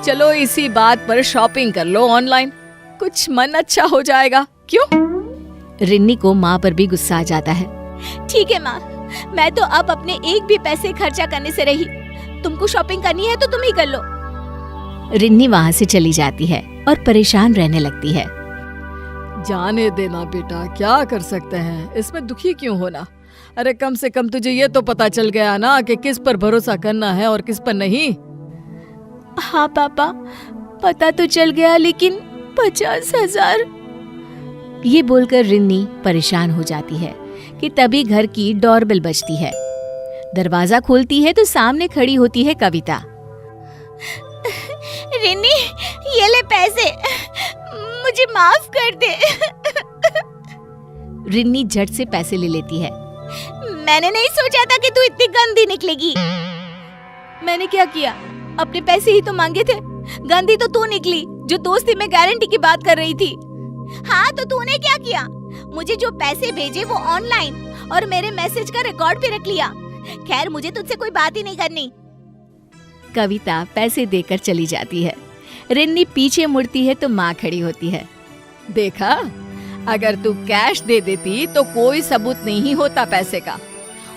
चलो इसी बात पर शॉपिंग कर लो ऑनलाइन, कुछ मन अच्छा हो जाएगा। क्यों? रिन्नी को माँ पर भी गुस्सा आ जाता है। ठीक है माँ, मैं तो अब अपने एक भी पैसे खर्चा करने से रही। तुमको शॉपिंग करनी है तो तुम ही कर लो। रिन्नी वहाँ से चली जाती है और परेशान रहने लगती है। जाने देना बेटा, क्या कर सकते हैं, इसमें दुखी क्यों होना। अरे कम से कम तुझे ये तो पता चल गया ना कि किस पर भरोसा करना है और किस पर नहीं। हाँ पापा, पता तो चल गया, लेकिन 50,000। ये बोलकर रिन्नी परेशान हो जाती है कि तभी घर की डोरबेल बजती है। दरवाजा खोलती है तो सामने खड़ी होती है कविता। रिन्नी, ये ले पैसे, मुझे माफ कर दे। रिन्नी झट से पैसे ले लेती है। मैंने नहीं सोचा था कि तू इतनी गंदी निकलेगी। मैंने क्या किया? अपने पैसे ही तो मांगे थे। गंदी तो तू निकली जो दोस्ती में गारंटी की बात कर रही थी। हाँ तो तूने क्या किया? मुझे जो पैसे भेजे वो ऑनलाइन और मेरे मैसेज का रिकॉर्ड भी रख लिया। खैर मुझे तुझसे कोई बात ही नहीं करनी। कविता पैसे देकर चली जाती है। रिन्नी पीछे मुड़ती है तो माँ खड़ी होती है। देखा, अगर तू कैश दे देती तो कोई सबूत नहीं होता पैसे का,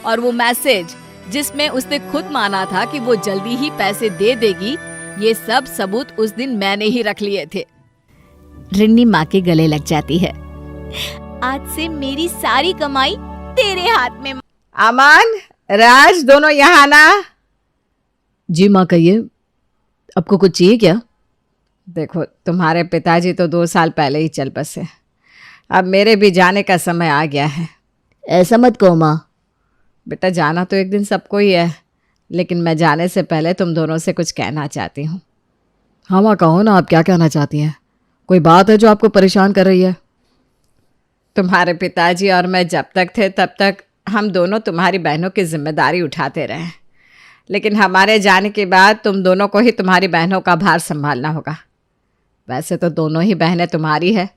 और वो मैसेज जिसमें उसने खुद माना था कि वो जल्दी ही पैसे दे देगी, ये सब सबूत उस दिन मैंने ही रख लिए थे। रिन्नी माँ के गले लग जाती है। आज से मेरी सारी कमाई तेरे हाथ में। अमन, राज, दोनों यहाँ ना। जी माँ, कहिए, आपको कुछ चाहिए क्या? देखो, तुम्हारे पिताजी तो 2 साल पहले ही चल बसे। अब मेरे भी जाने का समय आ गया है। ऐसा मत कहो माँ। बेटा, जाना तो एक दिन सबको ही है, लेकिन मैं जाने से पहले तुम दोनों से कुछ कहना चाहती हूँ। हाँ माँ, कहो ना, आप क्या कहना चाहती हैं? कोई बात है जो आपको परेशान कर रही है? तुम्हारे पिताजी और मैं जब तक थे तब तक हम दोनों तुम्हारी बहनों की जिम्मेदारी उठाते रहे, लेकिन हमारे जाने के बाद तुम दोनों को ही तुम्हारी बहनों का भार संभालना होगा। वैसे तो दोनों ही बहनें तुम्हारी है,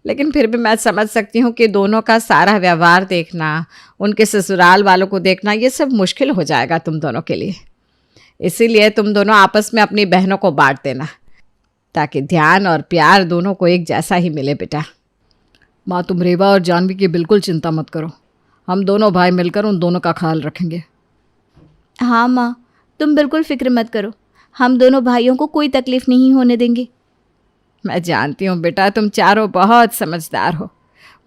लेकिन फिर भी मैं समझ सकती हूँ कि दोनों का सारा व्यवहार देखना, उनके ससुराल वालों को देखना, ये सब मुश्किल हो जाएगा तुम दोनों के लिए। इसीलिए तुम दोनों आपस में अपनी बहनों को बांट देना, ताकि ध्यान और प्यार दोनों को एक जैसा ही मिले। बेटा, माँ, तुम रेवा और जानवी की बिल्कुल चिंता मत करो। हम दोनों भाई मिलकर उन दोनों का ख्याल रखेंगे। हाँ माँ, तुम बिल्कुल फिक्र मत करो। हम दोनों भाइयों को कोई तकलीफ नहीं होने देंगे। मैं जानती हूँ बेटा, तुम चारों बहुत समझदार हो।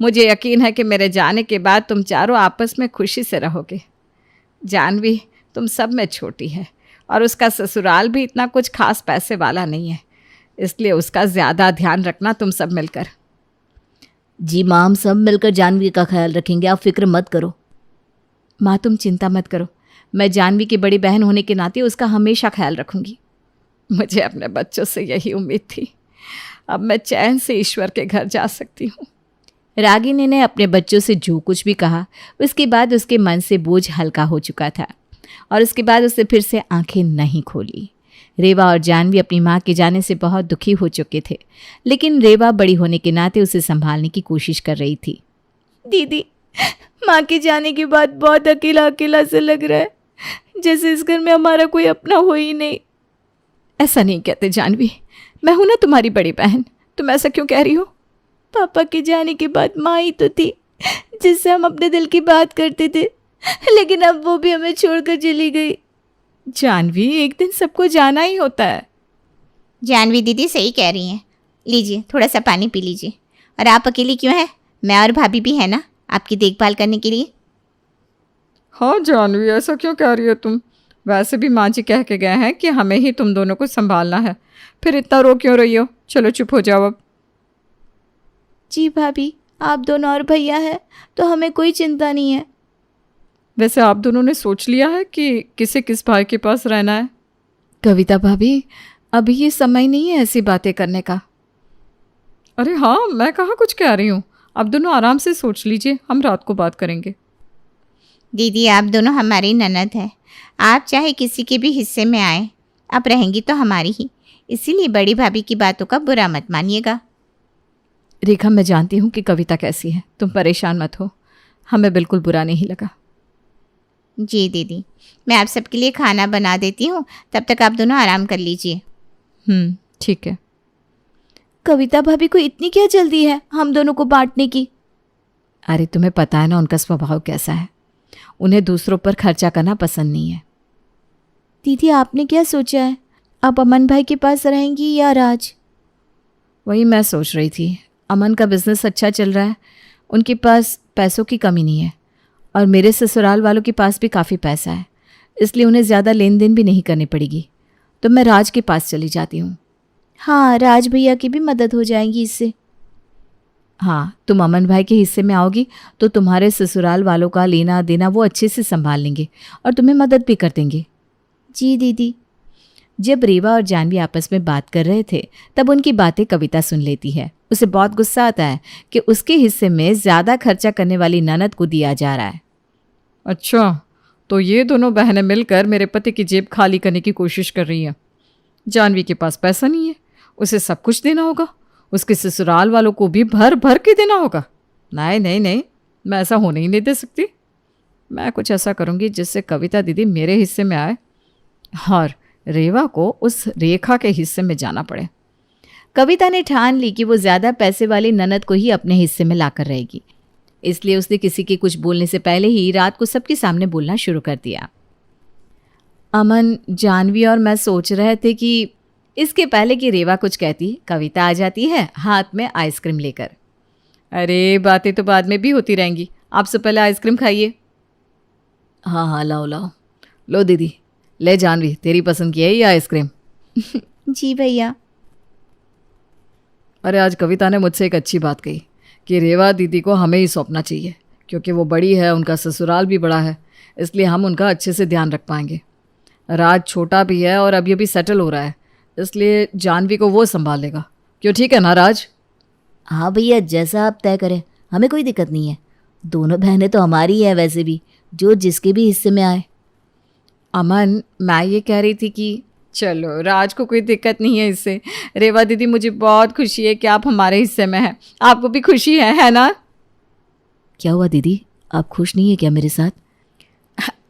मुझे यकीन है कि मेरे जाने के बाद तुम चारों आपस में खुशी से रहोगे। जानवी तुम सब में छोटी है, और उसका ससुराल भी इतना कुछ खास पैसे वाला नहीं है, इसलिए उसका ज़्यादा ध्यान रखना तुम सब मिलकर। जी माँ, हम सब मिलकर जानवी का ख्याल रखेंगे, आप फिक्र मत करो। माँ, तुम चिंता मत करो, मैं जानवी की बड़ी बहन होने के नाते उसका हमेशा ख्याल रखूंगी। मुझे अपने बच्चों से यही उम्मीद थी। अब मैं चैन से ईश्वर के घर जा सकती हूँ। रागिनी ने अपने बच्चों से जो कुछ भी कहा, उसके बाद उसके मन से बोझ हल्का हो चुका था, और उसके बाद उसने फिर से आंखें नहीं खोली। रेवा और जानवी अपनी माँ के जाने से बहुत दुखी हो चुके थे, लेकिन रेवा बड़ी होने के नाते उसे संभालने की कोशिश कर रही थी। दीदी, माँ के जाने के बाद बहुत अकेला अकेला से लग रहा है, जैसे इस घर में हमारा कोई अपना हो ही नहीं। ऐसा नहीं कहते जानवी, मैं हूं ना तुम्हारी बड़ी बहन, तुम ऐसा क्यों कह रही हो? पापा के जाने के बाद माँ ही तो थी जिससे हम अपने दिल की बात करते थे, लेकिन अब वो भी हमें छोड़कर चली गई। जानवी, एक दिन सबको जाना ही होता है। जानवी दीदी सही कह रही हैं। लीजिए, थोड़ा सा पानी पी लीजिए। और आप अकेली क्यों हैं? मैं और भाभी भी है ना आपकी देखभाल करने के लिए। हाँ जानवी, ऐसा क्यों कह रही हो तुम? वैसे भी माँ जी कह के गए हैं कि हमें ही तुम दोनों को संभालना है, फिर इतना रो क्यों रही हो? चलो चुप हो जाओ अब। जी भाभी, आप दोनों और भैया हैं तो हमें कोई चिंता नहीं है। वैसे आप दोनों ने सोच लिया है कि किसे किस भाई के पास रहना है? कविता भाभी, अभी ये समय नहीं है ऐसी बातें करने का। अरे हाँ, मैं कहाँ कुछ कह रही हूँ। आप दोनों आराम से सोच लीजिए, हम रात को बात करेंगे। दीदी, आप दोनों हमारी ननद है, आप चाहे किसी के भी हिस्से में आए, आप रहेंगी तो हमारी ही, इसीलिए बड़ी भाभी की बातों का बुरा मत मानिएगा। रेखा, मैं जानती हूँ कि कविता कैसी है, तुम परेशान मत हो, हमें बिल्कुल बुरा नहीं लगा। जी दीदी, मैं आप सबके लिए खाना बना देती हूँ, तब तक आप दोनों आराम कर लीजिए। ठीक है। कविता भाभी को इतनी क्या जल्दी है हम दोनों को बांटने की? अरे तुम्हें पता है ना उनका स्वभाव कैसा है, उन्हें दूसरों पर खर्चा करना पसंद नहीं है। दीदी, आपने क्या सोचा है? आप अमन भाई के पास रहेंगी या राज? वही मैं सोच रही थी। अमन का बिजनेस अच्छा चल रहा है, उनके पास पैसों की कमी नहीं है, और मेरे ससुराल वालों के पास भी काफ़ी पैसा है, इसलिए उन्हें ज़्यादा लेन देन भी नहीं करनी पड़ेगी, तो मैं राज के पास चली जाती हूँ। हाँ, राज भैया की भी मदद हो जाएगी इससे। हाँ, तुम अमन भाई के हिस्से में आओगी तो तुम्हारे ससुराल वालों का लेना देना वो अच्छे से संभाल लेंगे और तुम्हें मदद भी कर देंगे। जी दीदी। जब रेवा और जानवी आपस में बात कर रहे थे तब उनकी बातें कविता सुन लेती है। उसे बहुत गुस्सा आता है कि उसके हिस्से में ज़्यादा खर्चा करने वाली ननद को दिया जा रहा है। अच्छा, तो ये दोनों बहनें मिलकर मेरे पति की जेब खाली करने की कोशिश कर रही हैं। जानवी के पास पैसा नहीं है, उसे सब कुछ देना होगा, उसके ससुराल वालों को भी भर भर के देना होगा। नहीं नहीं नहीं, मैं ऐसा होने ही नहीं दे सकती। मैं कुछ ऐसा करूँगी जिससे कविता दीदी मेरे हिस्से में आए और रेवा को उस रेखा के हिस्से में जाना पड़े। कविता ने ठान ली कि वो ज्यादा पैसे वाली ननद को ही अपने हिस्से में लाकर रहेगी, इसलिए उसने किसी के कुछ बोलने से पहले ही रात को सबके सामने बोलना शुरू कर दिया। अमन, जानवी और मैं सोच रहे थे कि इसके पहले कि रेवा कुछ कहती, कविता आ जाती है हाथ में आइसक्रीम लेकर। अरे बातें तो बाद में भी होती रहेंगी, आपसे पहले आइसक्रीम खाइए। हाँ हाँ, लाओ लाओ, लो दीदी, ले जानवी, तेरी पसंद की है ये आइसक्रीम। जी भैया। अरे आज कविता ने मुझसे एक अच्छी बात कही कि रेवा दीदी को हमें ही सौंपना चाहिए, क्योंकि वो बड़ी है, उनका ससुराल भी बड़ा है, इसलिए हम उनका अच्छे से ध्यान रख पाएंगे। राज छोटा भी है और अभी अभी सेटल हो रहा है, इसलिए जानवी को वो संभाल लेगा। क्यों, ठीक है ना राज? हाँ भैया, जैसा आप तय करें, हमें कोई दिक्कत नहीं है। दोनों बहनें तो हमारी ही है वैसे भी, जो जिसके भी हिस्से में आए। अमन, मैं ये कह रही थी कि चलो, राज को कोई दिक्कत नहीं है इससे। रेवा दीदी, मुझे बहुत खुशी है कि आप हमारे हिस्से में हैं। आपको भी खुशी है ना? क्या हुआ दीदी, आप खुश नहीं है क्या मेरे साथ?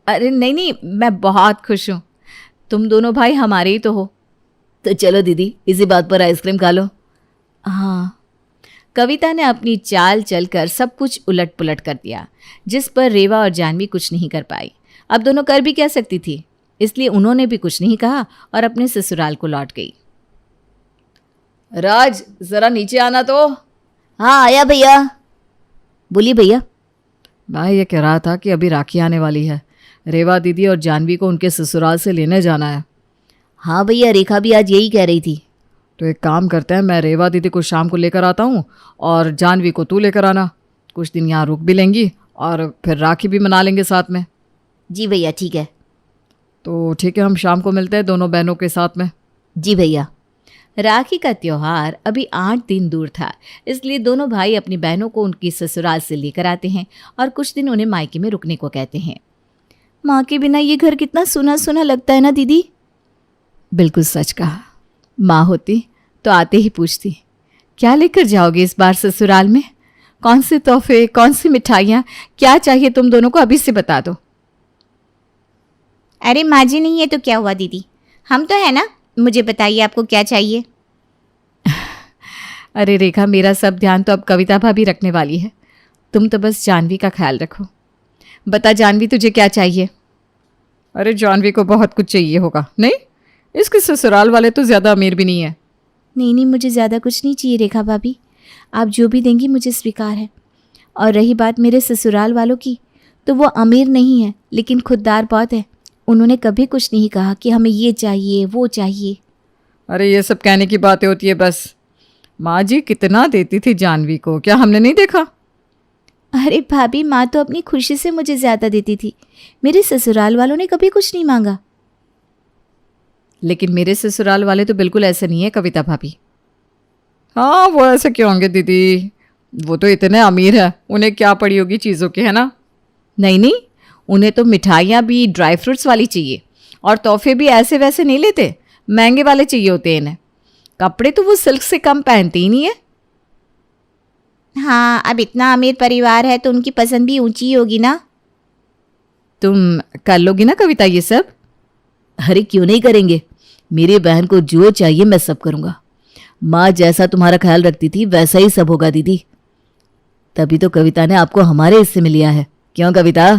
अरे नहीं नहीं, मैं बहुत खुश हूँ। तुम दोनों भाई हमारे ही तो हो। तो चलो दीदी, इसी बात पर आइसक्रीम खा लो। हाँ। कविता ने अपनी चाल चलकर सब कुछ उलट पुलट कर दिया, जिस पर रेवा और जानवी कुछ नहीं कर पाई। अब दोनों कर भी क्या सकती थी, इसलिए उन्होंने भी कुछ नहीं कहा और अपने ससुराल को लौट गई। राज, जरा नीचे आना तो। हाँ आया भैया। बोलिए भैया। मैं ये कह रहा था कि अभी राखी आने वाली है, रेवा दीदी और जानवी को उनके ससुराल से लेने जाना है। हाँ भैया, रेखा भी आज यही कह रही थी। तो एक काम करते हैं, मैं रेवा दीदी को शाम को लेकर आता हूँ और जानवी को तू लेकर आना। कुछ दिन यहाँ रुक भी लेंगी और फिर राखी भी मना लेंगे साथ में। जी भैया, ठीक है। तो ठीक है, हम शाम को मिलते हैं दोनों बहनों के साथ में। जी भैया। राखी का त्योहार अभी 8 दिन दूर था, इसलिए दोनों भाई अपनी बहनों को उनकी ससुराल से लेकर आते हैं और कुछ दिन उन्हें मायके में रुकने को कहते हैं। माँ के बिना ये घर कितना सुना सुना लगता है ना दीदी। बिल्कुल सच कहा। माँ होती तो आते ही पूछती, क्या लेकर जाओगे इस बार ससुराल में? कौन से तोहफे, कौन सी मिठाइयाँ, क्या चाहिए तुम दोनों को, अभी से बता दो। अरे माँ जी नहीं है तो क्या हुआ दीदी, हम तो है ना, मुझे बताइए आपको क्या चाहिए। अरे रेखा, मेरा सब ध्यान तो अब कविता भाभी रखने वाली है, तुम तो बस जानवी का ख्याल रखो। बता जानवी, तुझे क्या चाहिए? अरे जानवी को बहुत कुछ चाहिए होगा। नहीं, इसके ससुराल वाले तो ज़्यादा अमीर भी नहीं है। नहीं, मुझे ज़्यादा कुछ नहीं चाहिए रेखा भाभी, आप जो भी देंगी मुझे स्वीकार है। और रही बात मेरे ससुराल वालों की, तो वो अमीर नहीं है लेकिन खुददार बहुत है। उन्होंने कभी कुछ नहीं कहा कि हमें ये चाहिए वो चाहिए। अरे ये सब कहने की बातें होती है बस। माँ जी कितना देती थी जानवी को, क्या हमने नहीं देखा? अरे भाभी, माँ तो अपनी खुशी से मुझे ज़्यादा देती थी, मेरे ससुराल वालों ने कभी कुछ नहीं मांगा। लेकिन मेरे ससुराल वाले तो बिल्कुल ऐसे नहीं है कविता भाभी। हाँ, वो ऐसे क्यों होंगे दीदी, वो तो इतने अमीर है, उन्हें क्या पड़ी होगी चीज़ों की, है ना? नहीं नहीं, उन्हें तो मिठाइयाँ भी ड्राई फ्रूट्स वाली चाहिए और तोहफे भी ऐसे वैसे नहीं लेते, महंगे वाले चाहिए होते हैं इन्हें। कपड़े तो वो सिल्क से कम पहनते ही नहीं है। हाँ, अब इतना अमीर परिवार है तो उनकी पसंद भी ऊंची होगी ना। तुम कर लोगी ना कविता ये सब? अरे क्यों नहीं करेंगे, मेरी बहन को जो चाहिए मैं सब करूँगा। माँ जैसा तुम्हारा ख्याल रखती थी वैसा ही सब होगा दीदी। तभी तो कविता ने आपको हमारे हिस्से में लिया है, क्यों कविता?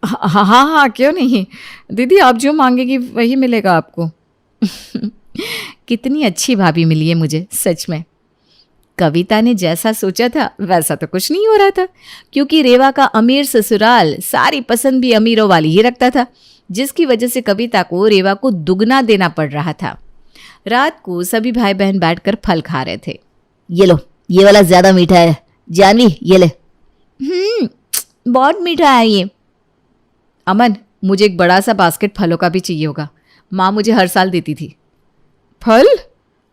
हाँ हाँ हाँ, क्यों नहीं दीदी, आप जो मांगेगी वही मिलेगा आपको। कितनी अच्छी भाभी मिली है मुझे, सच में। कविता ने जैसा सोचा था वैसा तो कुछ नहीं हो रहा था, क्योंकि रेवा का अमीर ससुराल सारी पसंद भी अमीरों वाली ही रखता था, जिसकी वजह से कविता को रेवा को दुगना देना पड़ रहा था। रात को सभी भाई बहन बैठकर फल खा रहे थे। ये लो, ये वाला ज्यादा मीठा है, जानवी ये ले। बहुत मीठा है ये। अमन, मुझे एक बड़ा सा बास्केट फलों का भी चाहिए होगा, माँ मुझे हर साल देती थी। फल?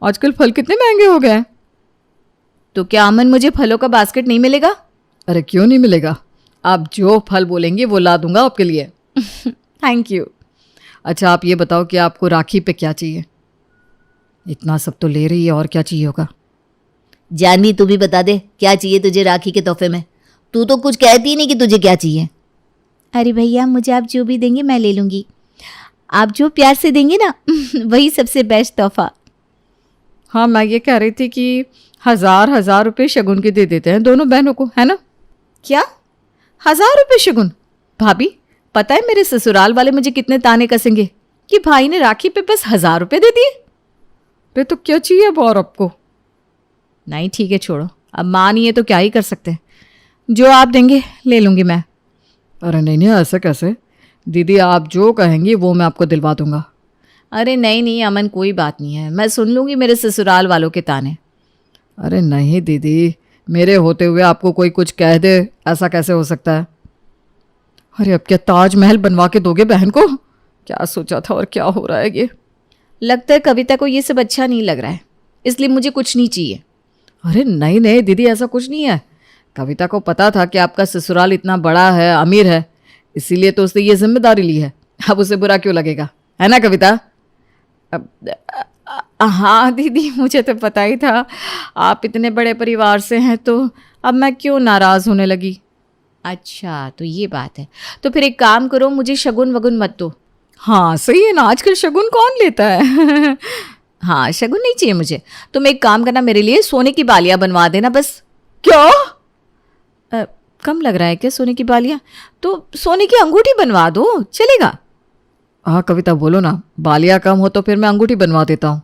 आजकल फल कितने महंगे हो गए। तो क्या अमन, मुझे फलों का बास्केट नहीं मिलेगा? अरे क्यों नहीं मिलेगा, आप जो फल बोलेंगे वो ला दूंगा आपके लिए। Thank you. अच्छा आप ये बताओ कि आपको राखी पे क्या चाहिए? इतना सब तो ले रही है, और क्या चाहिए होगा? जानवी तू भी बता दे, क्या चाहिए तुझे राखी के तोहफे में? तू तो कुछ कहती ही नहीं कि तुझे क्या चाहिए। अरे भैया, मुझे आप जो भी देंगे मैं ले लूंगी। आप जो प्यार से देंगे ना वही सबसे बेस्ट तोहफा। हाँ मैं ये कह रही थी कि 1000 रुपये शगुन के दे देते हैं दोनों बहनों को, है ना? क्या 1000 रुपये शगुन? भाभी पता है मेरे ससुराल वाले मुझे कितने ताने कसेंगे कि भाई ने राखी पे बस 1000 रुपये दे दिए। वे तो क्या चाहिए अब और आपको? नहीं ठीक है छोड़ो, अब माँ नहीं है तो क्या ही कर सकते हैं, जो आप देंगे ले लूंगी मैं। अरे नहीं नहीं ऐसे कैसे दीदी, आप जो कहेंगी वो मैं आपको दिलवा दूंगा। अरे नहीं नहीं अमन कोई बात नहीं है, मैं सुन लूंगी मेरे ससुराल वालों के ताने। अरे नहीं दीदी, मेरे होते हुए आपको कोई कुछ कह दे, ऐसा कैसे हो सकता है? अरे अब क्या ताजमहल बनवा के दोगे बहन को? क्या सोचा था और क्या हो रहा है ये? लगता है कविता को ये सब अच्छा नहीं लग रहा है, इसलिए मुझे कुछ नहीं चाहिए। अरे नहीं नहीं दीदी ऐसा कुछ नहीं है, कविता को पता था कि आपका ससुराल इतना बड़ा है, अमीर है, इसीलिए तो उसने ये जिम्मेदारी ली है। अब उसे बुरा क्यों लगेगा, है ना कविता? हाँ दीदी मुझे तो पता ही था, आप इतने बड़े परिवार से हैं तो अब मैं क्यों नाराज़ होने लगी। अच्छा तो ये बात है, तो फिर एक काम करो, मुझे शगुन वगुन मत दो। हाँ सही है ना, आजकल शगुन कौन लेता है हाँ शगुन नहीं चाहिए मुझे, तुम एक काम करना, मेरे लिए सोने की बालियाँ बनवा देना बस। क्या कम लग रहा है क्या सोने की बालियाँ? तो सोने की अंगूठी बनवा दो, चलेगा? हाँ कविता बोलो ना, बालियाँ कम हो तो फिर मैं अंगूठी बनवा देता हूँ।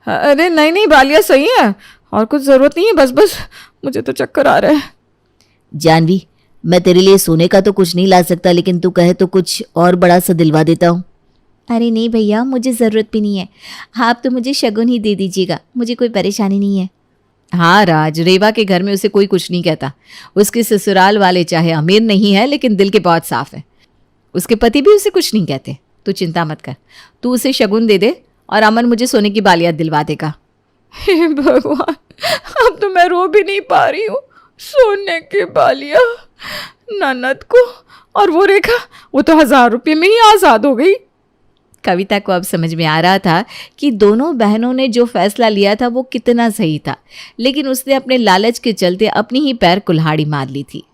अरे नहीं नहीं बालियाँ सही है, और कुछ ज़रूरत नहीं है, बस बस मुझे तो चक्कर आ रहा है। जानवी मैं तेरे लिए सोने का तो कुछ नहीं ला सकता, लेकिन तू कहे तो कुछ और बड़ा सा दिलवा देता हूँ। अरे नहीं भैया, मुझे ज़रूरत भी नहीं है, आप तो मुझे शगुन ही दे दीजिएगा, मुझे कोई परेशानी नहीं है। हाँ राज, रेवा के घर में उसे कोई कुछ नहीं कहता, उसके ससुराल वाले चाहे अमीर नहीं है लेकिन दिल के बहुत साफ है, उसके पति भी उसे कुछ नहीं कहते, तू चिंता मत कर, तू उसे शगुन दे दे और अमन मुझे सोने की बालियाँ दिलवा देगा। हे भगवान, अब तो मैं रो भी नहीं पा रही हूँ। सोने की बालियाँ ननद को, और वो रेखा, वो तो 1000 रुपये में ही आज़ाद हो गई। कविता को अब समझ में आ रहा था कि दोनों बहनों ने जो फैसला लिया था वो कितना सही था, लेकिन उसने अपने लालच के चलते अपनी ही पैर कुल्हाड़ी मार ली थी।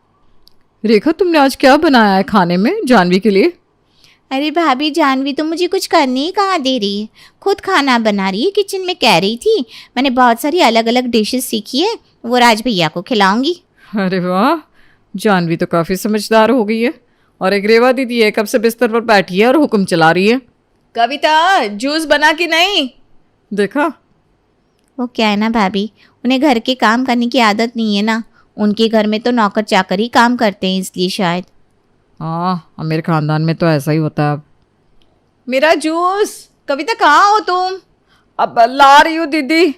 रेखा तुमने आज क्या बनाया है खाने में जानवी के लिए? अरे भाभी, जानवी तो मुझे कुछ करने ही कहाँ दे रही है, खुद खाना बना रही है किचन में। कह रही थी मैंने बहुत सारी अलग अलग डिशेस सीखी है, वो राज भैया को खिलाऊंगी। अरे वाह, जानवी तो काफ़ी समझदार हो गई है, और एक रेवा दीदी है कब से बिस्तर पर बैठी है और हुक्म चला रही है। कविता जूस बना कि नहीं? देखा, वो क्या है ना भाभी, उन्हें घर के काम करने की आदत नहीं है ना, उनके घर में तो नौकर चाकर ही काम करते हैं, इसलिए शायद। हाँ मेरे खानदान में तो ऐसा ही होता है। अब मेरा जूस, कविता कहाँ हो तुम? अब ला रही हूँ दीदी।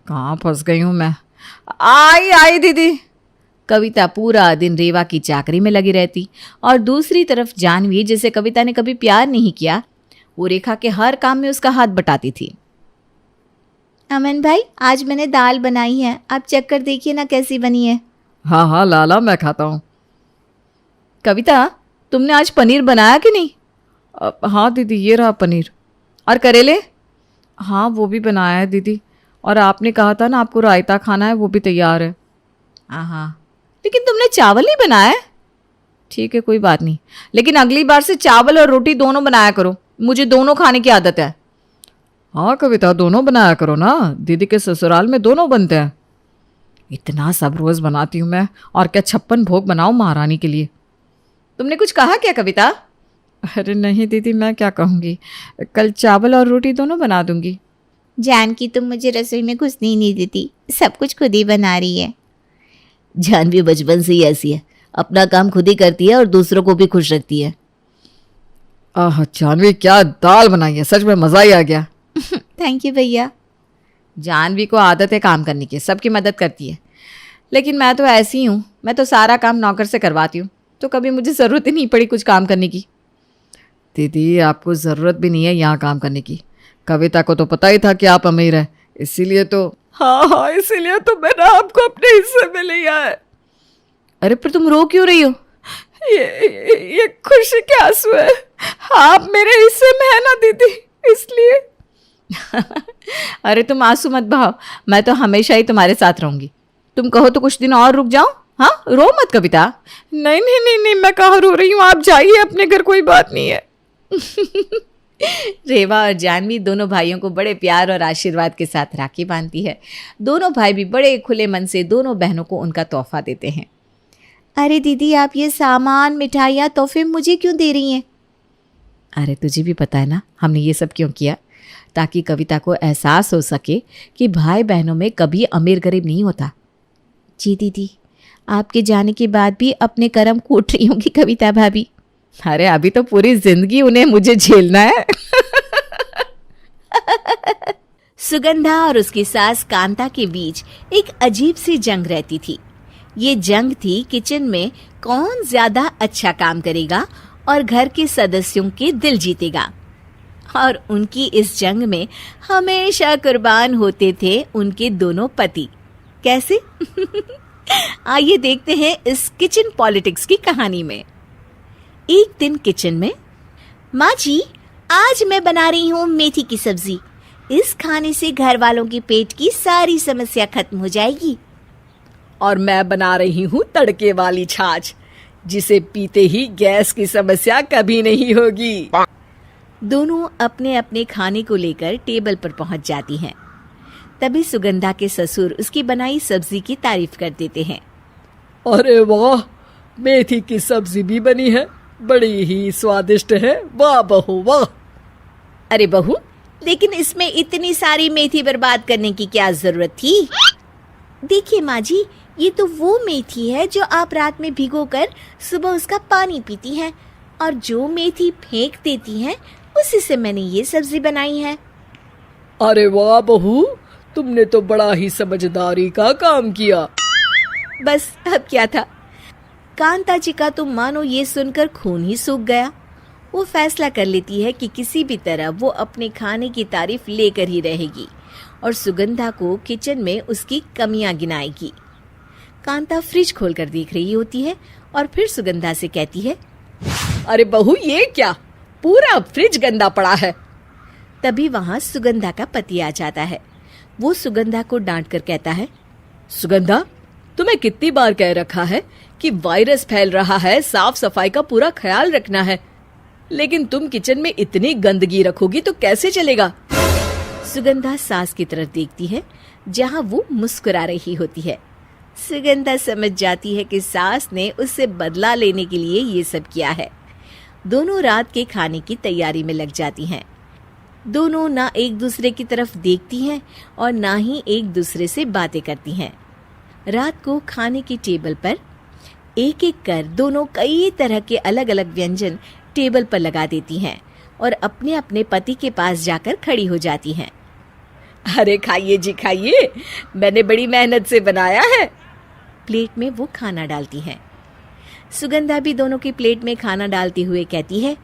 कहाँ फंस गई हूँ मैं? आई दीदी। कविता पूरा दिन रेवा की चाकरी में लगी रहती, और दूसरी तरफ जानवी, जिसे कविता ने कभी प्यार नहीं किया, वो रेखा के हर काम में उसका हाथ बटाती थी। अमन भाई, आज मैंने दाल बनाई है, आप चेक कर देखिए ना कैसी बनी है। हाँ लाला मैं खाता हूँ। कविता तुमने आज पनीर बनाया कि नहीं? हाँ दीदी ये रहा पनीर। और करेले? हाँ वो भी बनाया है दीदी, और आपने कहा था ना आपको रायता खाना है, वो भी तैयार है। हाँ लेकिन तुमने चावल नहीं बनाया है? ठीक है कोई बात नहीं, लेकिन अगली बार से चावल और रोटी दोनों बनाया करो, मुझे दोनों खाने की आदत है। हाँ कविता दोनों बनाया करो ना, दीदी के ससुराल में दोनों बनते हैं। इतना सब रोज बनाती हूँ मैं, और क्या 56 भोग बनाऊँ महारानी के लिए। तुमने कुछ कहा क्या कविता? अरे नहीं दीदी मैं क्या कहूँगी, कल चावल और रोटी दोनों बना दूंगी। जानकी तुम मुझे रसोई में घुसने ही नहीं देती, सब कुछ खुद ही बना रही है। जानवी बचपन से ही ऐसी है, अपना काम खुद ही करती है और दूसरों को भी खुश रखती है। आह जानवी क्या दाल बनाई है, सच में मज़ा ही आ गया। थैंक यू भैया। जानवी को आदत है काम करने की, सबकी मदद करती है, लेकिन मैं तो ऐसी हूँ, मैं तो सारा काम नौकर से करवाती हूँ, तो कभी मुझे ज़रूरत ही नहीं पड़ी कुछ काम करने की। दीदी आपको ज़रूरत भी नहीं है यहाँ काम करने की, कविता को तो पता ही था कि आप अमीर हैं, इसीलिए तो। हाँ इसीलिए तो मैंने आपको अपने हिस्से में लिया है। अरे पर तुम रो क्यों रही हो? ये खुशी के आंसू है, आप मेरे हिस्से में है ना दीदी, इसलिए। अरे तुम आंसू मत बहाओ, मैं तो हमेशा ही तुम्हारे साथ रहूंगी। तुम कहो तो कुछ दिन और रुक जाऊं? हाँ, रो मत कविता। नहीं नहीं नहीं नहीं, मैं कहाँ रो रही हूँ, आप जाइए अपने घर, कोई बात नहीं है। रेवा और जानवी दोनों भाइयों को बड़े प्यार और आशीर्वाद के साथ राखी बांधती है। दोनों भाई भी बड़े खुले मन से दोनों बहनों को उनका तोहफा देते हैं। अरे दीदी, आप ये सामान, मिठाइयाँ, तोहफे मुझे क्यों दे रही हैं? अरे तुझे भी पता है ना हमने ये सब क्यों किया, ताकि कविता को एहसास हो सके कि भाई बहनों में कभी अमीर गरीब नहीं होता। जी दीदी, आपके जाने के बाद भी अपने कर्म कूट रही होंगी कविता भाभी। अरे अभी तो पूरी जिंदगी उन्हें मुझे झेलना है। सुगंधा और उसकी सास कांता के बीच एक अजीब सी जंग रहती थी। ये जंग थी किचन में कौन ज्यादा अच्छा काम करेगा और घर के सदस्यों के दिल जीतेगा। और उनकी इस जंग में हमेशा कुर्बान होते थे उनके दोनों पति। कैसे? आइए देखते हैं इस किचन पॉलिटिक्स की कहानी में। एक दिन किचन में, माँ जी, आज मैं बना रही हूँ मेथी की सब्जी। इस खाने से घर वालों के पेट की सारी समस्या खत्म हो जाएगी। और मैं बना रही हूँ तड़के वाली छाछ, जिसे पीते ही गैस की समस्या कभी नहीं होगी। दोनों अपने अपने खाने को लेकर टेबल पर पहुंच जाती हैं। तभी सुगंधा के ससुर उसकी बनाई सब्जी की तारीफ कर देते हैं। अरे वाह, मेथी की सब्जी भी बनी है, बड़ी ही स्वादिष्ट है, वाह बहू वाह। अरे बहू, लेकिन इसमें इतनी सारी मेथी बर्बाद करने की क्या जरूरत थी? देखिए माँ जी, ये तो वो मेथी है जो आप रात में भिगोकर सुबह उसका पानी पीती हैं, और जो मेथी फेंक देती हैं उसी से मैंने ये सब्जी बनाई है। अरे वाह बहू, तुमने तो बड़ा ही समझदारी का काम किया। बस अब क्या था, कांता जी का तो मानो ये सुनकर खून ही सूख गया। वो फैसला कर लेती है कि किसी भी तरह वो अपने खाने की तारीफ लेकर ही रहेगी और सुगंधा को किचन में उसकी कमियां गिनाएगी। कांता फ्रिज खोलकर देख रही होती है और फिर सुगंधा से कहती है, अरे बहू, ये क्या, पूरा फ्रिज गंदा पड़ा है। तभी वहां सुगंधा का पति आ जाता है। वो सुगंधा को डांट कर कहता है, सुगंधा, तुम्हें कितनी बार कह रखा है कि वायरस फैल रहा है, साफ सफाई का पूरा ख्याल रखना है, लेकिन तुम किचन में इतनी गंदगी रखोगी तो कैसे चलेगा। सुगंधा सास की तरफ देखती है जहां वो मुस्कुरा रही होती है। सुगंधा समझ जाती है कि सास ने उससे बदला लेने के लिए ये सब किया है। दोनों रात के खाने की तैयारी में लग जाती हैं। दोनों ना एक दूसरे की तरफ देखती हैं और ना ही एक दूसरे से बातें करती हैं। रात को खाने की टेबल पर एक एक कर दोनों कई तरह के अलग अलग व्यंजन टेबल पर लगा देती हैं और अपने अपने पति के पास जाकर खड़ी हो जाती हैं। अरे खाइए जी खाइए, मैंने बड़ी मेहनत से बनाया है। प्लेट में वो खाना डालती हैं। सुगंधा भी दोनों की प्लेट में खाना डालते हुए कहती है,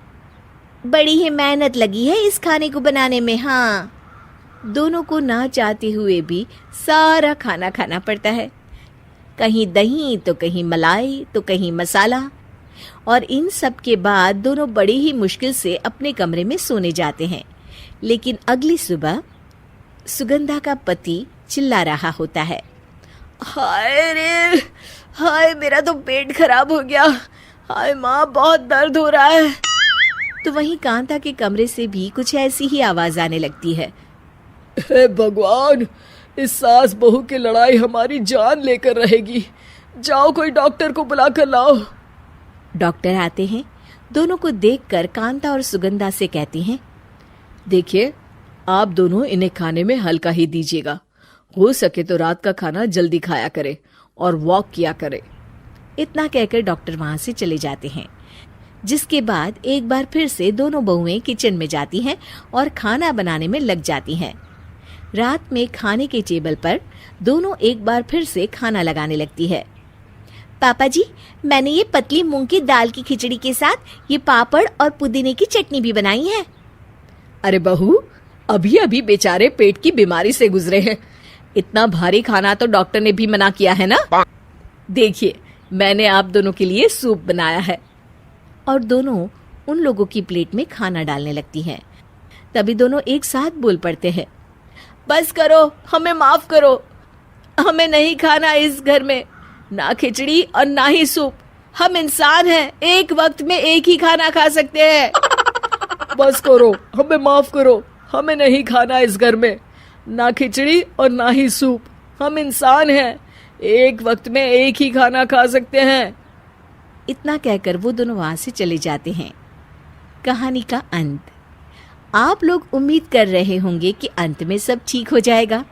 बड़ी ही मेहनत लगी है इस खाने को बनाने में। हाँ, दोनों को ना चाहते हुए भी सारा खाना खाना पड़ता है। कहीं दही तो कहीं मलाई तो कहीं मसाला। और इन सब के बाद दोनों बड़ी ही मुश्किल से अपने कमरे में सोने जाते हैं। लेकिन अगली सुबह सुगंधा का पति चिल्ला रहा होता है, हाय रे हाय, मेरा तो पेट खराब हो गया, हाय माँ, बहुत दर्द हो रहा है। तो वहीं कांता के कमरे से भी कुछ ऐसी ही आवाज आने लगती है। हे भगवान, इस सास बहू की लड़ाई हमारी जान लेकर रहेगी, जाओ कोई डॉक्टर को बुला कर लाओ। डॉक्टर आते हैं। दोनों को देखकर कांता और सुगंधा से कहती हैं, देखिए, आप दोनों इन्हें खाने में हल्का ही दीजिएगा, हो सके तो रात का खाना जल्दी खाया करे और वॉक किया करे। इतना कहकर डॉक्टर वहां से चले जाते हैं। जिसके बाद एक बार फिर से दोनों बहुएं किचन में जाती हैं और खाना बनाने में लग जाती हैं। रात में खाने के टेबल पर दोनों एक बार फिर से खाना लगाने लगती है। पापा जी, मैंने ये पतली मूंग की दाल की खिचड़ी के साथ ये पापड़ और पुदीने की चटनी भी बनाई है। अरे बहू, अभी अभी बेचारे पेट की बीमारी से गुजरे हैं, इतना भारी खाना तो डॉक्टर ने भी मना किया है ना। देखिए, मैंने आप दोनों के लिए सूप बनाया है। और दोनों उन लोगों की प्लेट में खाना डालने लगती हैं। तभी दोनों एक साथ बोल पड़ते हैं, बस करो, हमें माफ करो, हमें नहीं खाना इस घर में, ना खिचड़ी और ना ही सूप। हम इंसान हैं, एक वक्त में एक ही खाना खा सकते हैं। बस करो, हमें माफ करो, हमें नहीं खाना इस घर में, ना खिचड़ी और ना ही सूप। हम इंसान हैं, एक वक्त में एक ही खाना खा सकते हैं। इतना कहकर वो दोनों वहां से चले जाते हैं। कहानी का अंत। आप लोग उम्मीद कर रहे होंगे कि अंत में सब ठीक हो जाएगा।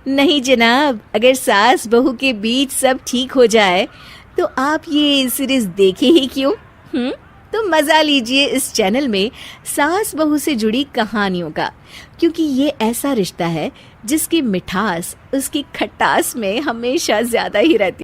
नहीं जनाब, अगर सास बहू के बीच सब ठीक हो जाए तो आप ये सीरीज देखे ही क्यों? तो मजा लीजिए इस चैनल में सास बहू से जुड़ी कहानियों का, क्योंकि ये ऐसा रिश्ता है जिसकी मिठास उसकी खटास में हमेशा ज्यादा ही रहती है।